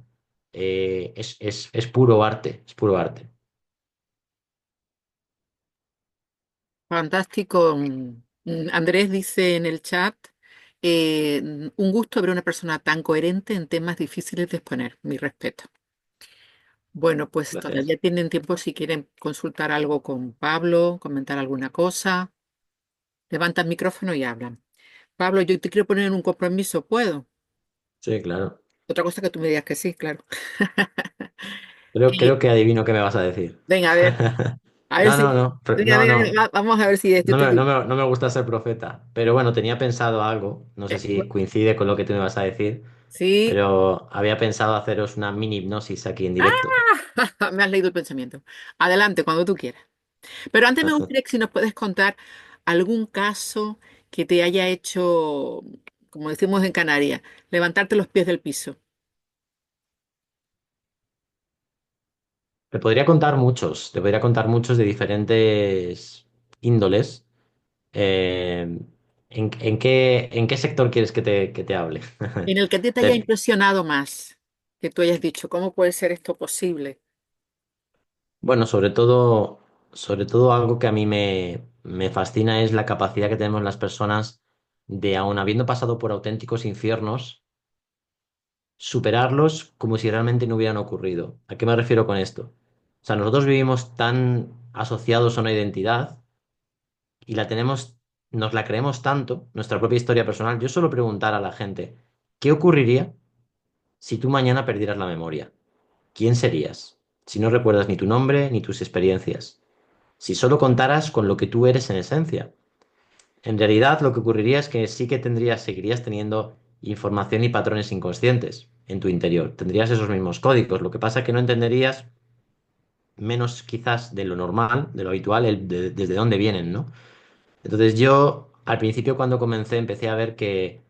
es puro arte, es puro arte. Fantástico. Andrés dice en el chat, un gusto ver a una persona tan coherente en temas difíciles de exponer. Mi respeto. Bueno, pues Gracias. todavía tienen tiempo si quieren consultar algo con Pablo, comentar alguna cosa. Levantan el micrófono y hablan. Pablo, yo te quiero poner en un compromiso, ¿puedo? Sí, claro. Otra cosa que tú me digas que sí, claro. Creo que adivino qué me vas a decir. Venga, a ver No, si, no, no, venga, no, venga, no. vamos a ver si esto No me gusta ser profeta, pero bueno, tenía pensado algo, no sé si coincide con lo que tú me vas a decir, sí. pero había pensado haceros una mini hipnosis aquí en directo. Me has leído el pensamiento. Adelante, cuando tú quieras. Pero antes me gustaría que si nos puedes contar algún caso que te haya hecho, como decimos en Canarias, levantarte los pies del piso. Te podría contar muchos de diferentes índoles. Eh, en qué sector quieres que te hable? En el que a ti te haya Te- impresionado más, que tú hayas dicho, ¿cómo puede ser esto posible? bueno, sobre todo algo que a mí me fascina es la capacidad que tenemos las personas de, aun habiendo pasado por auténticos infiernos, superarlos como si realmente no hubieran ocurrido. ¿A qué me refiero con esto? O sea, nosotros vivimos tan asociados a una identidad y la tenemos, nos la creemos tanto, nuestra propia historia personal. Yo suelo preguntar a la gente, ¿qué ocurriría si tú mañana perdieras la memoria? ¿Quién serías? Si no recuerdas ni tu nombre ni tus experiencias. Si solo contaras con lo que tú eres en esencia. En realidad lo que ocurriría es que sí que seguirías teniendo información y patrones inconscientes en tu interior. Tendrías esos mismos códigos. Lo que pasa es que no entenderías menos quizás de lo normal, de lo habitual, desde dónde vienen, ¿no? Entonces yo al principio cuando comencé empecé a ver que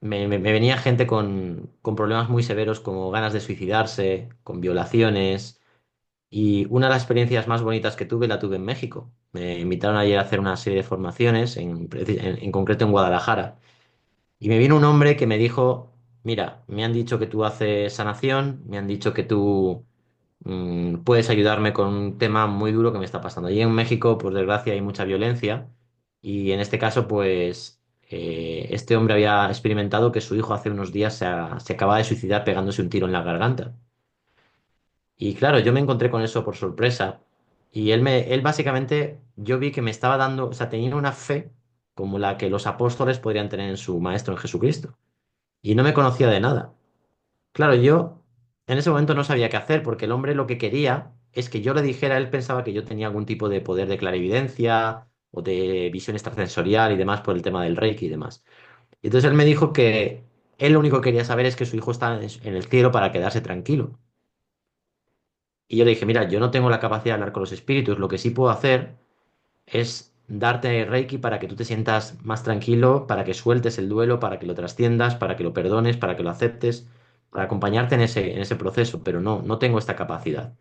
me venía gente con problemas muy severos como ganas de suicidarse, con violaciones. Y una de las experiencias más bonitas que tuve la tuve en México. Me invitaron ayer a hacer una serie de formaciones, en concreto en Guadalajara. Y me vino un hombre que me dijo, mira, me han dicho que tú haces sanación, me han dicho que tú puedes ayudarme con un tema muy duro que me está pasando. Allí en México, por desgracia, hay mucha violencia. Y en este caso, pues, este hombre había experimentado que su hijo hace unos días se acaba de suicidar pegándose un tiro en la garganta. Y claro, yo me encontré con eso por sorpresa. Y él básicamente, yo vi que me estaba dando, o sea, tenía una fe como la que los apóstoles podrían tener en su maestro, en Jesucristo. Y no me conocía de nada. Claro, yo en ese momento no sabía qué hacer porque el hombre lo que quería es que yo le dijera, él pensaba que yo tenía algún tipo de poder de clarividencia o de visión extrasensorial y demás por el tema del Reiki y demás. Y entonces él me dijo que él lo único que quería saber es que su hijo está en el cielo para quedarse tranquilo. Y yo le dije, mira, yo no tengo la capacidad de hablar con los espíritus, lo que sí puedo hacer es darte Reiki para que tú te sientas más tranquilo, para que sueltes el duelo, para que lo trasciendas, para que lo perdones, para que lo aceptes, para acompañarte en ese proceso, pero no tengo esta capacidad.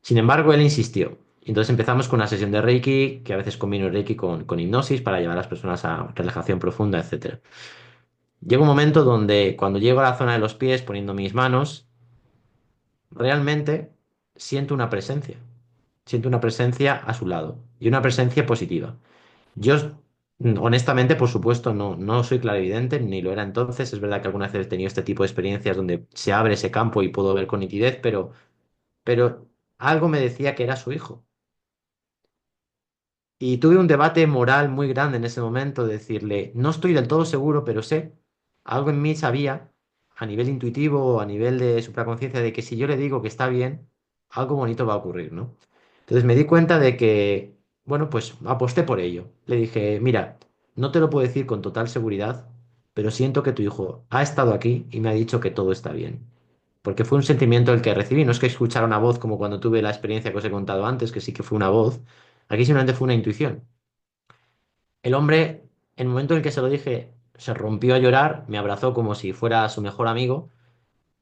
Sin embargo, él insistió. Entonces empezamos con una sesión de Reiki, que a veces combino el Reiki con hipnosis para llevar a las personas a relajación profunda, etcétera. Llega un momento donde cuando llego a la zona de los pies poniendo mis manos, realmente siento una presencia. Siento una presencia a su lado y una presencia positiva. Yo, honestamente, por supuesto, no soy clarividente, ni lo era entonces. Es verdad que algunas veces he tenido este tipo de experiencias donde se abre ese campo y puedo ver con nitidez, pero algo me decía que era su hijo. Y tuve un debate moral muy grande en ese momento, de decirle, no estoy del todo seguro, pero sé, algo en mí sabía, a nivel intuitivo o a nivel de supraconciencia, de que si yo le digo que está bien, algo bonito va a ocurrir, ¿no? Entonces me di cuenta de que, bueno, pues aposté por ello. Le dije, mira, no te lo puedo decir con total seguridad, pero siento que tu hijo ha estado aquí y me ha dicho que todo está bien. Porque fue un sentimiento el que recibí, no es que escuchara una voz como cuando tuve la experiencia que os he contado antes, que sí que fue una voz. Aquí simplemente fue una intuición. El hombre, en el momento en el que se lo dije, se rompió a llorar, me abrazó como si fuera su mejor amigo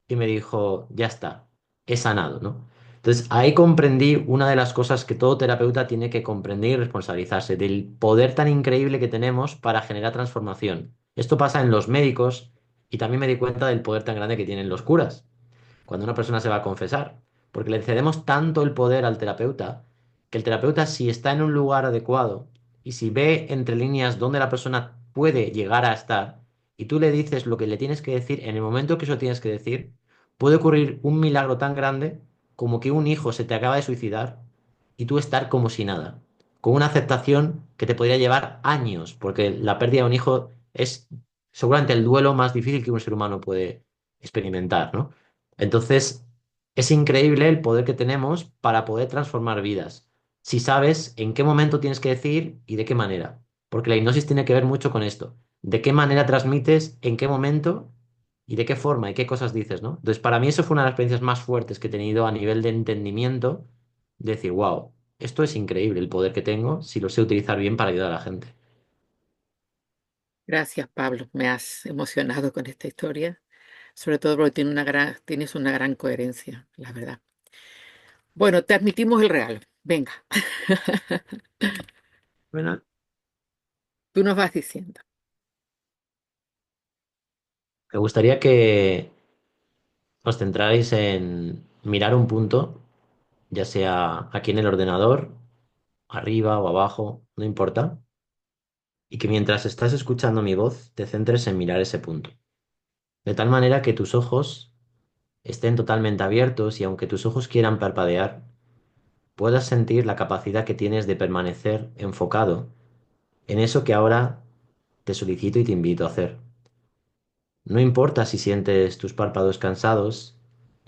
y me dijo, ya está, he sanado, ¿no? Entonces ahí comprendí una de las cosas que todo terapeuta tiene que comprender y responsabilizarse, del poder tan increíble que tenemos para generar transformación. Esto pasa en los médicos y también me di cuenta del poder tan grande que tienen los curas cuando una persona se va a confesar, porque le cedemos tanto el poder al terapeuta, que el terapeuta, si está en un lugar adecuado y si ve entre líneas dónde la persona puede llegar a estar, y tú le dices lo que le tienes que decir en el momento que eso tienes que decir, puede ocurrir un milagro tan grande como que un hijo se te acaba de suicidar y tú estar como si nada, con una aceptación que te podría llevar años, porque la pérdida de un hijo es seguramente el duelo más difícil que un ser humano puede experimentar, ¿no? Entonces, es increíble el poder que tenemos para poder transformar vidas, si sabes en qué momento tienes que decir y de qué manera. Porque la hipnosis tiene que ver mucho con esto. De qué manera transmites, en qué momento y de qué forma y qué cosas dices, ¿no? Entonces, para mí eso fue una de las experiencias más fuertes que he tenido a nivel de entendimiento, de decir, wow, esto es increíble el poder que tengo si lo sé utilizar bien para ayudar a la gente. Gracias, Pablo. Me has emocionado con esta historia, sobre todo porque tienes una gran coherencia, la verdad. Bueno, te admitimos el regalo. Venga, Bueno, tú nos vas diciendo. me gustaría que os centrarais en mirar un punto, ya sea aquí en el ordenador, arriba o abajo, no importa, y que mientras estás escuchando mi voz te centres en mirar ese punto, de tal manera que tus ojos estén totalmente abiertos y aunque tus ojos quieran parpadear, puedas sentir la capacidad que tienes de permanecer enfocado en eso que ahora te solicito y te invito a hacer. No importa si sientes tus párpados cansados,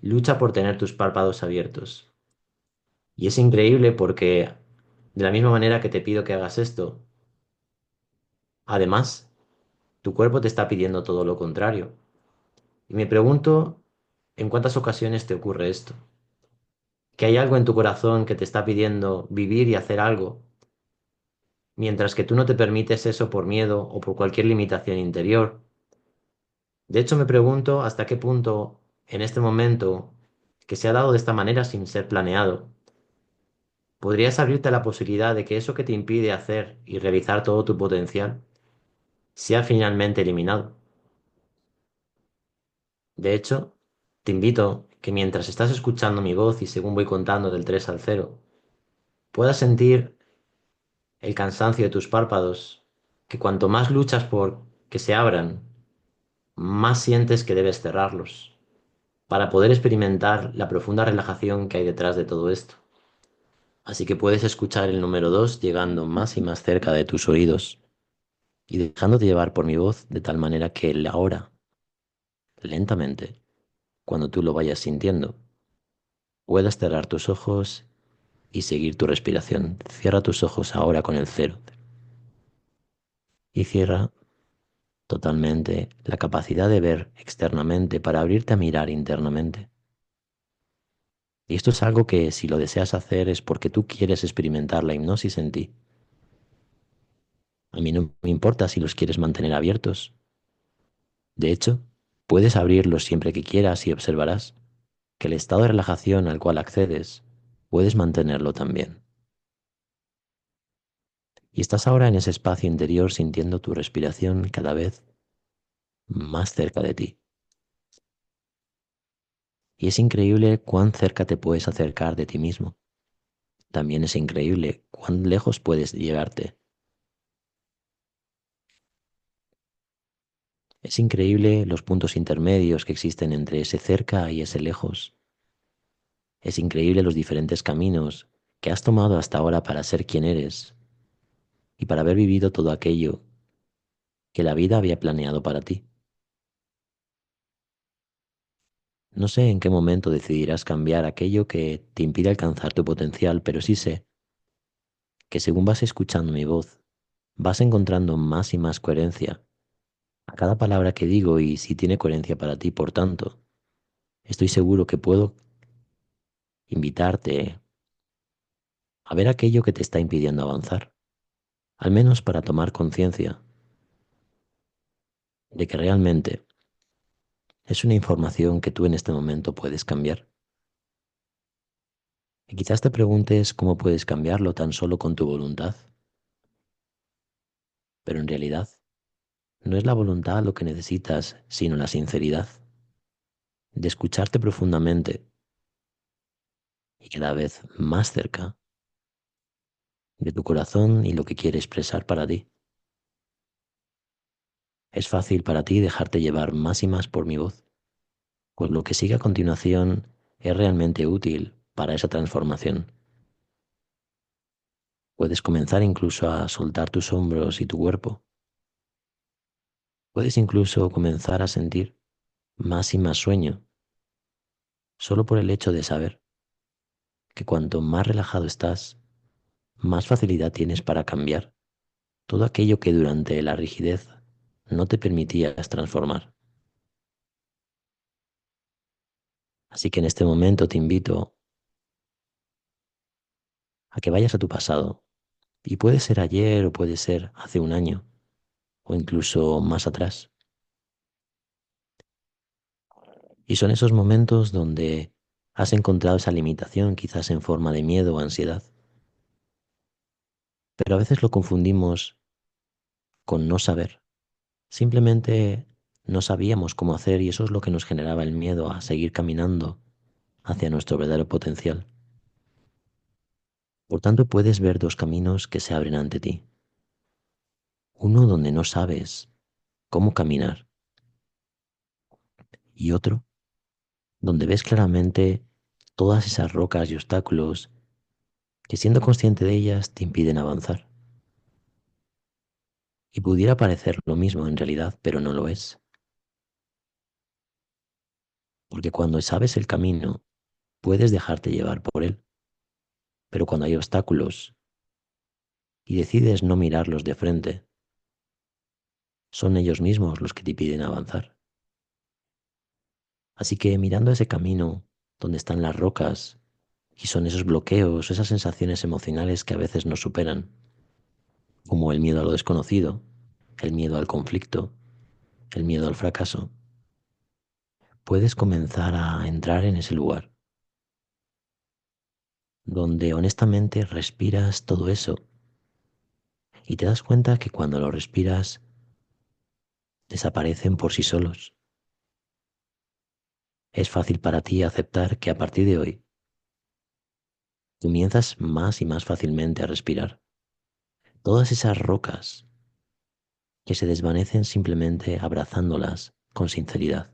lucha por tener tus párpados abiertos. Y es increíble porque de la misma manera que te pido que hagas esto, además, tu cuerpo te está pidiendo todo lo contrario. Y me pregunto, ¿en cuántas ocasiones te ocurre esto? Que hay algo en tu corazón que te está pidiendo vivir y hacer algo, mientras que tú no te permites eso por miedo o por cualquier limitación interior. De hecho, me pregunto hasta qué punto, en este momento, que se ha dado de esta manera sin ser planeado, podrías abrirte a la posibilidad de que eso que te impide hacer y realizar todo tu potencial sea finalmente eliminado. De hecho, te invito que mientras estás escuchando mi voz y según voy contando del 3 al 0, puedas sentir el cansancio de tus párpados, que cuanto más luchas por que se abran, más sientes que debes cerrarlos, para poder experimentar la profunda relajación que hay detrás de todo esto. Así que puedes escuchar el número 2 llegando más y más cerca de tus oídos y dejándote llevar por mi voz de tal manera que ahora, lentamente, cuando tú lo vayas sintiendo, puedas cerrar tus ojos y seguir tu respiración. Cierra tus ojos ahora con el 0 y cierra totalmente la capacidad de ver externamente para abrirte a mirar internamente. Y esto es algo que si lo deseas hacer es porque tú quieres experimentar la hipnosis en ti. A mí no me importa si los quieres mantener abiertos. De hecho, puedes abrirlos siempre que quieras y observarás que el estado de relajación al cual accedes puedes mantenerlo también. Y estás ahora en ese espacio interior sintiendo tu respiración cada vez más cerca de ti. Y es increíble cuán cerca te puedes acercar de ti mismo. También es increíble cuán lejos puedes llegarte. Es increíble los puntos intermedios que existen entre ese cerca y ese lejos. Es increíble los diferentes caminos que has tomado hasta ahora para ser quien eres y para haber vivido todo aquello que la vida había planeado para ti. No sé en qué momento decidirás cambiar aquello que te impide alcanzar tu potencial, pero sí sé que según vas escuchando mi voz, vas encontrando más y más coherencia a cada palabra que digo y si tiene coherencia para ti, por tanto, estoy seguro que puedo invitarte a ver aquello que te está impidiendo avanzar, al menos para tomar conciencia de que realmente es una información que tú en este momento puedes cambiar. Y quizás te preguntes cómo puedes cambiarlo tan solo con tu voluntad, pero en realidad no es la voluntad lo que necesitas, sino la sinceridad de escucharte profundamente y cada vez más cerca de tu corazón y lo que quiere expresar para ti. Es fácil para ti dejarte llevar más y más por mi voz, pues lo que sigue a continuación es realmente útil para esa transformación. Puedes comenzar incluso a soltar tus hombros y tu cuerpo. Puedes incluso comenzar a sentir más y más sueño, solo por el hecho de saber que cuanto más relajado estás, más facilidad tienes para cambiar todo aquello que durante la rigidez no te permitías transformar. Así que en este momento te invito a que vayas a tu pasado, y puede ser ayer o puede ser hace un año o incluso más atrás. Y son esos momentos donde has encontrado esa limitación quizás en forma de miedo o ansiedad, pero a veces lo confundimos con no saber. Simplemente no sabíamos cómo hacer y eso es lo que nos generaba el miedo a seguir caminando hacia nuestro verdadero potencial. Por tanto, puedes ver dos caminos que se abren ante ti. Uno donde no sabes cómo caminar y otro donde ves claramente todas esas rocas y obstáculos que siendo consciente de ellas te impiden avanzar. Y pudiera parecer lo mismo en realidad, pero no lo es. Porque cuando sabes el camino, puedes dejarte llevar por él. Pero cuando hay obstáculos y decides no mirarlos de frente, son ellos mismos los que te piden avanzar. Así que mirando ese camino donde están las rocas y son esos bloqueos, esas sensaciones emocionales que a veces nos superan, como el miedo a lo desconocido, el miedo al conflicto, el miedo al fracaso, puedes comenzar a entrar en ese lugar donde honestamente respiras todo eso y te das cuenta que cuando lo respiras desaparecen por sí solos. Es fácil para ti aceptar que a partir de hoy comienzas más y más fácilmente a respirar. Todas esas rocas que se desvanecen simplemente abrazándolas con sinceridad.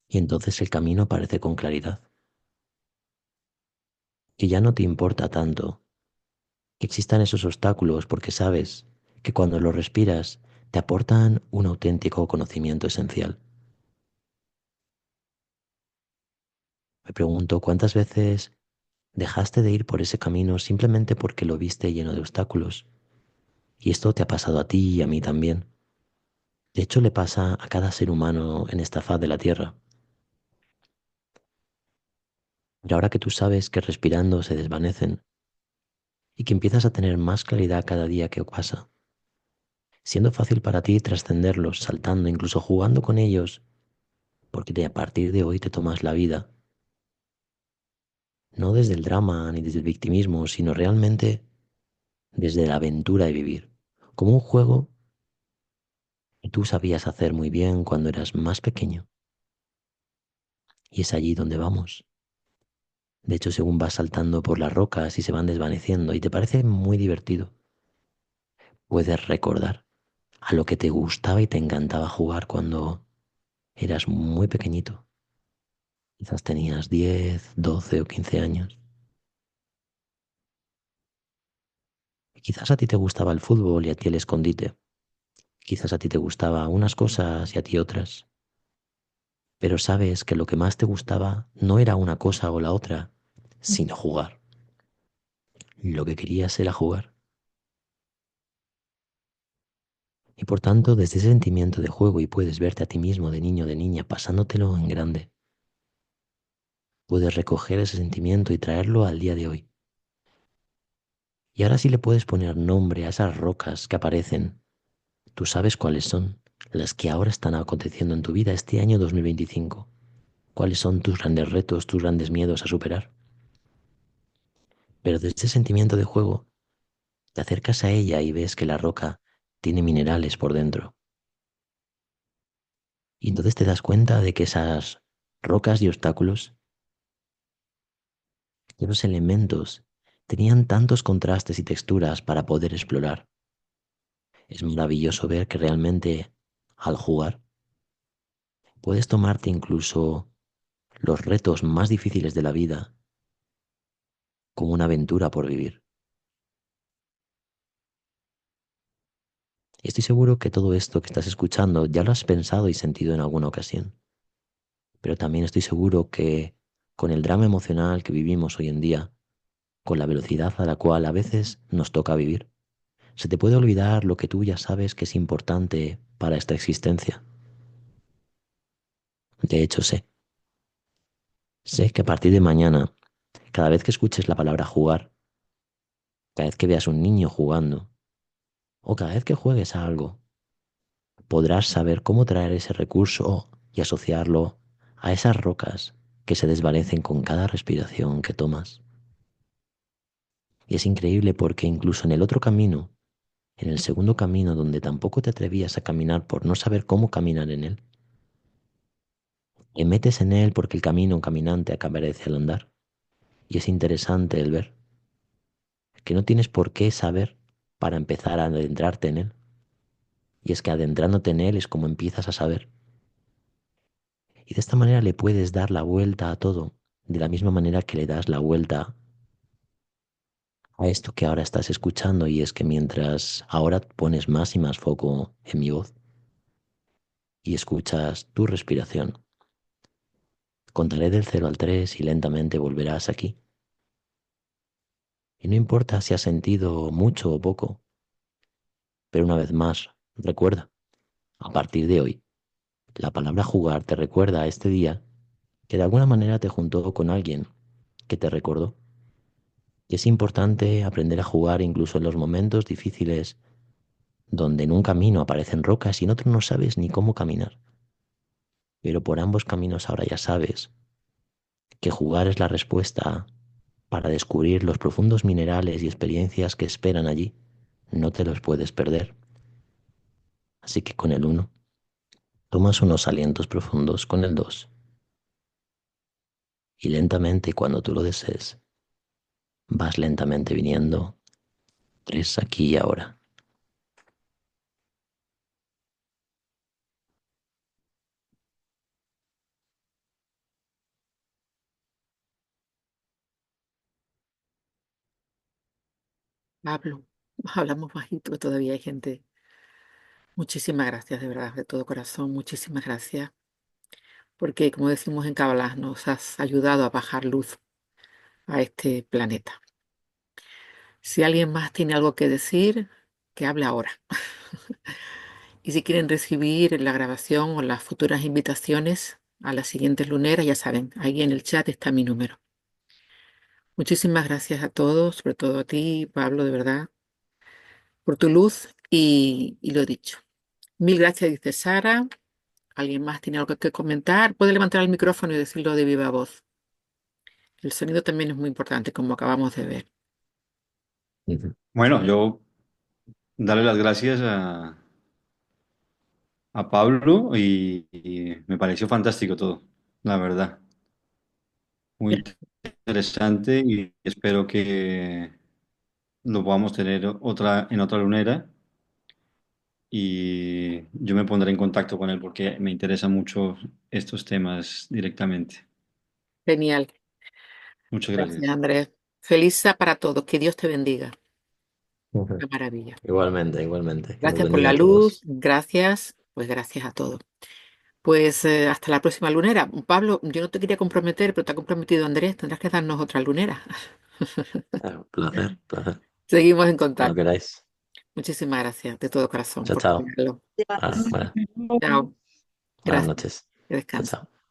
Y entonces el camino aparece con claridad, que ya no te importa tanto que existan esos obstáculos porque sabes que cuando los respiras te aportan un auténtico conocimiento esencial. Me pregunto cuántas veces dejaste de ir por ese camino simplemente porque lo viste lleno de obstáculos. Y esto te ha pasado a ti y a mí también. De hecho, le pasa a cada ser humano en esta faz de la Tierra. Y ahora que tú sabes que respirando se desvanecen, y que empiezas a tener más claridad cada día que pasa, siendo fácil para ti trascenderlos, saltando, incluso jugando con ellos, porque a partir de hoy te tomas la vida, no desde el drama ni desde el victimismo, sino realmente desde la aventura de vivir, como un juego que tú sabías hacer muy bien cuando eras más pequeño. Y es allí donde vamos. De hecho, según vas saltando por las rocas y se van desvaneciendo y te parece muy divertido, puedes recordar a lo que te gustaba y te encantaba jugar cuando eras muy pequeñito. Quizás tenías 10, 12 o 15 años. Y quizás a ti te gustaba el fútbol y a ti el escondite. Quizás a ti te gustaba unas cosas y a ti otras. Pero sabes que lo que más te gustaba no era una cosa o la otra, sino jugar. Lo que querías era jugar. Y por tanto, desde ese sentimiento de juego y puedes verte a ti mismo de niño o de niña pasándotelo en grande, puedes recoger ese sentimiento y traerlo al día de hoy. Y ahora sí le puedes poner nombre a esas rocas que aparecen. Tú sabes cuáles son, las que ahora están aconteciendo en tu vida este año 2025. ¿Cuáles son tus grandes retos, tus grandes miedos a superar? Pero desde ese sentimiento de juego, te acercas a ella y ves que la roca tiene minerales por dentro. Y entonces te das cuenta de que esas rocas y obstáculos, esos elementos, tenían tantos contrastes y texturas para poder explorar. Es maravilloso ver que realmente al jugar puedes tomarte incluso los retos más difíciles de la vida como una aventura por vivir. Y estoy seguro que todo esto que estás escuchando ya lo has pensado y sentido en alguna ocasión. Pero también estoy seguro que con el drama emocional que vivimos hoy en día, con la velocidad a la cual a veces nos toca vivir, se te puede olvidar lo que tú ya sabes que es importante para esta existencia. De hecho, sé que a partir de mañana, cada vez que escuches la palabra jugar, cada vez que veas un niño jugando, o cada vez que juegues a algo, podrás saber cómo traer ese recurso y asociarlo a esas rocas que se desvanecen con cada respiración que tomas. Y es increíble porque incluso en el otro camino, en el segundo camino donde tampoco te atrevías a caminar por no saber cómo caminar en él, te metes en él porque el camino caminante aparece al andar. Y es interesante el ver que no tienes por qué saber para empezar a adentrarte en él. Y es que adentrándote en él es como empiezas a saber. Y de esta manera le puedes dar la vuelta a todo, de la misma manera que le das la vuelta a esto que ahora estás escuchando. Y es que mientras ahora pones más y más foco en mi voz y escuchas tu respiración, contaré del 0 al 3 y lentamente volverás aquí. Y no importa si has sentido mucho o poco, pero una vez más, recuerda, a partir de hoy, la palabra jugar te recuerda a este día que de alguna manera te juntó con alguien que te recordó. Y es importante aprender a jugar incluso en los momentos difíciles donde en un camino aparecen rocas y en otro no sabes ni cómo caminar. Pero por ambos caminos ahora ya sabes que jugar es la respuesta para descubrir los profundos minerales y experiencias que esperan allí. No te los puedes perder. Así que con el 1 tomas unos alientos profundos, con el 2 y lentamente cuando tú lo desees vas lentamente viniendo 3 aquí y ahora. Hablo, hablamos bajito, todavía hay gente. Muchísimas gracias, de verdad, de todo corazón, muchísimas gracias, porque como decimos en Kabbalah, nos has ayudado a bajar luz a este planeta. Si alguien más tiene algo que decir, que hable ahora. Y si quieren recibir la grabación o las futuras invitaciones a las siguientes luneras, ya saben, ahí en el chat está mi número. Muchísimas gracias a todos, sobre todo a ti, Pablo, de verdad, por tu luz y lo dicho. Mil gracias, dice Sara. ¿Alguien más tiene algo que comentar? Puede levantar el micrófono y decirlo de viva voz. El sonido también es muy importante, como acabamos de ver. Ujú. Bueno, yo darle las gracias a Pablo y me pareció fantástico todo, la verdad. Muy interesante y espero que lo podamos tener en otra lunera y yo me pondré en contacto con él porque me interesan mucho estos temas directamente. Genial. Muchas Gracias, gracias. Andrés. Feliz para todos. Que Dios te bendiga. Ujú. Una maravilla. Igualmente, igualmente. Que nos Gracias por bendiga la a luz. todos. Gracias. Pues gracias a todos. Pues hasta la próxima lunera. Pablo, yo no te quería comprometer, pero te ha comprometido Andrés. Tendrás que darnos otra lunera. Placer, placer. Seguimos en Cuando contacto. queráis. Muchísimas gracias de todo corazón Chao, por chao. tenerlo. Bueno, Gracias. bueno, Chao. buenas Gracias. noches. Que Chao, descanses. chao.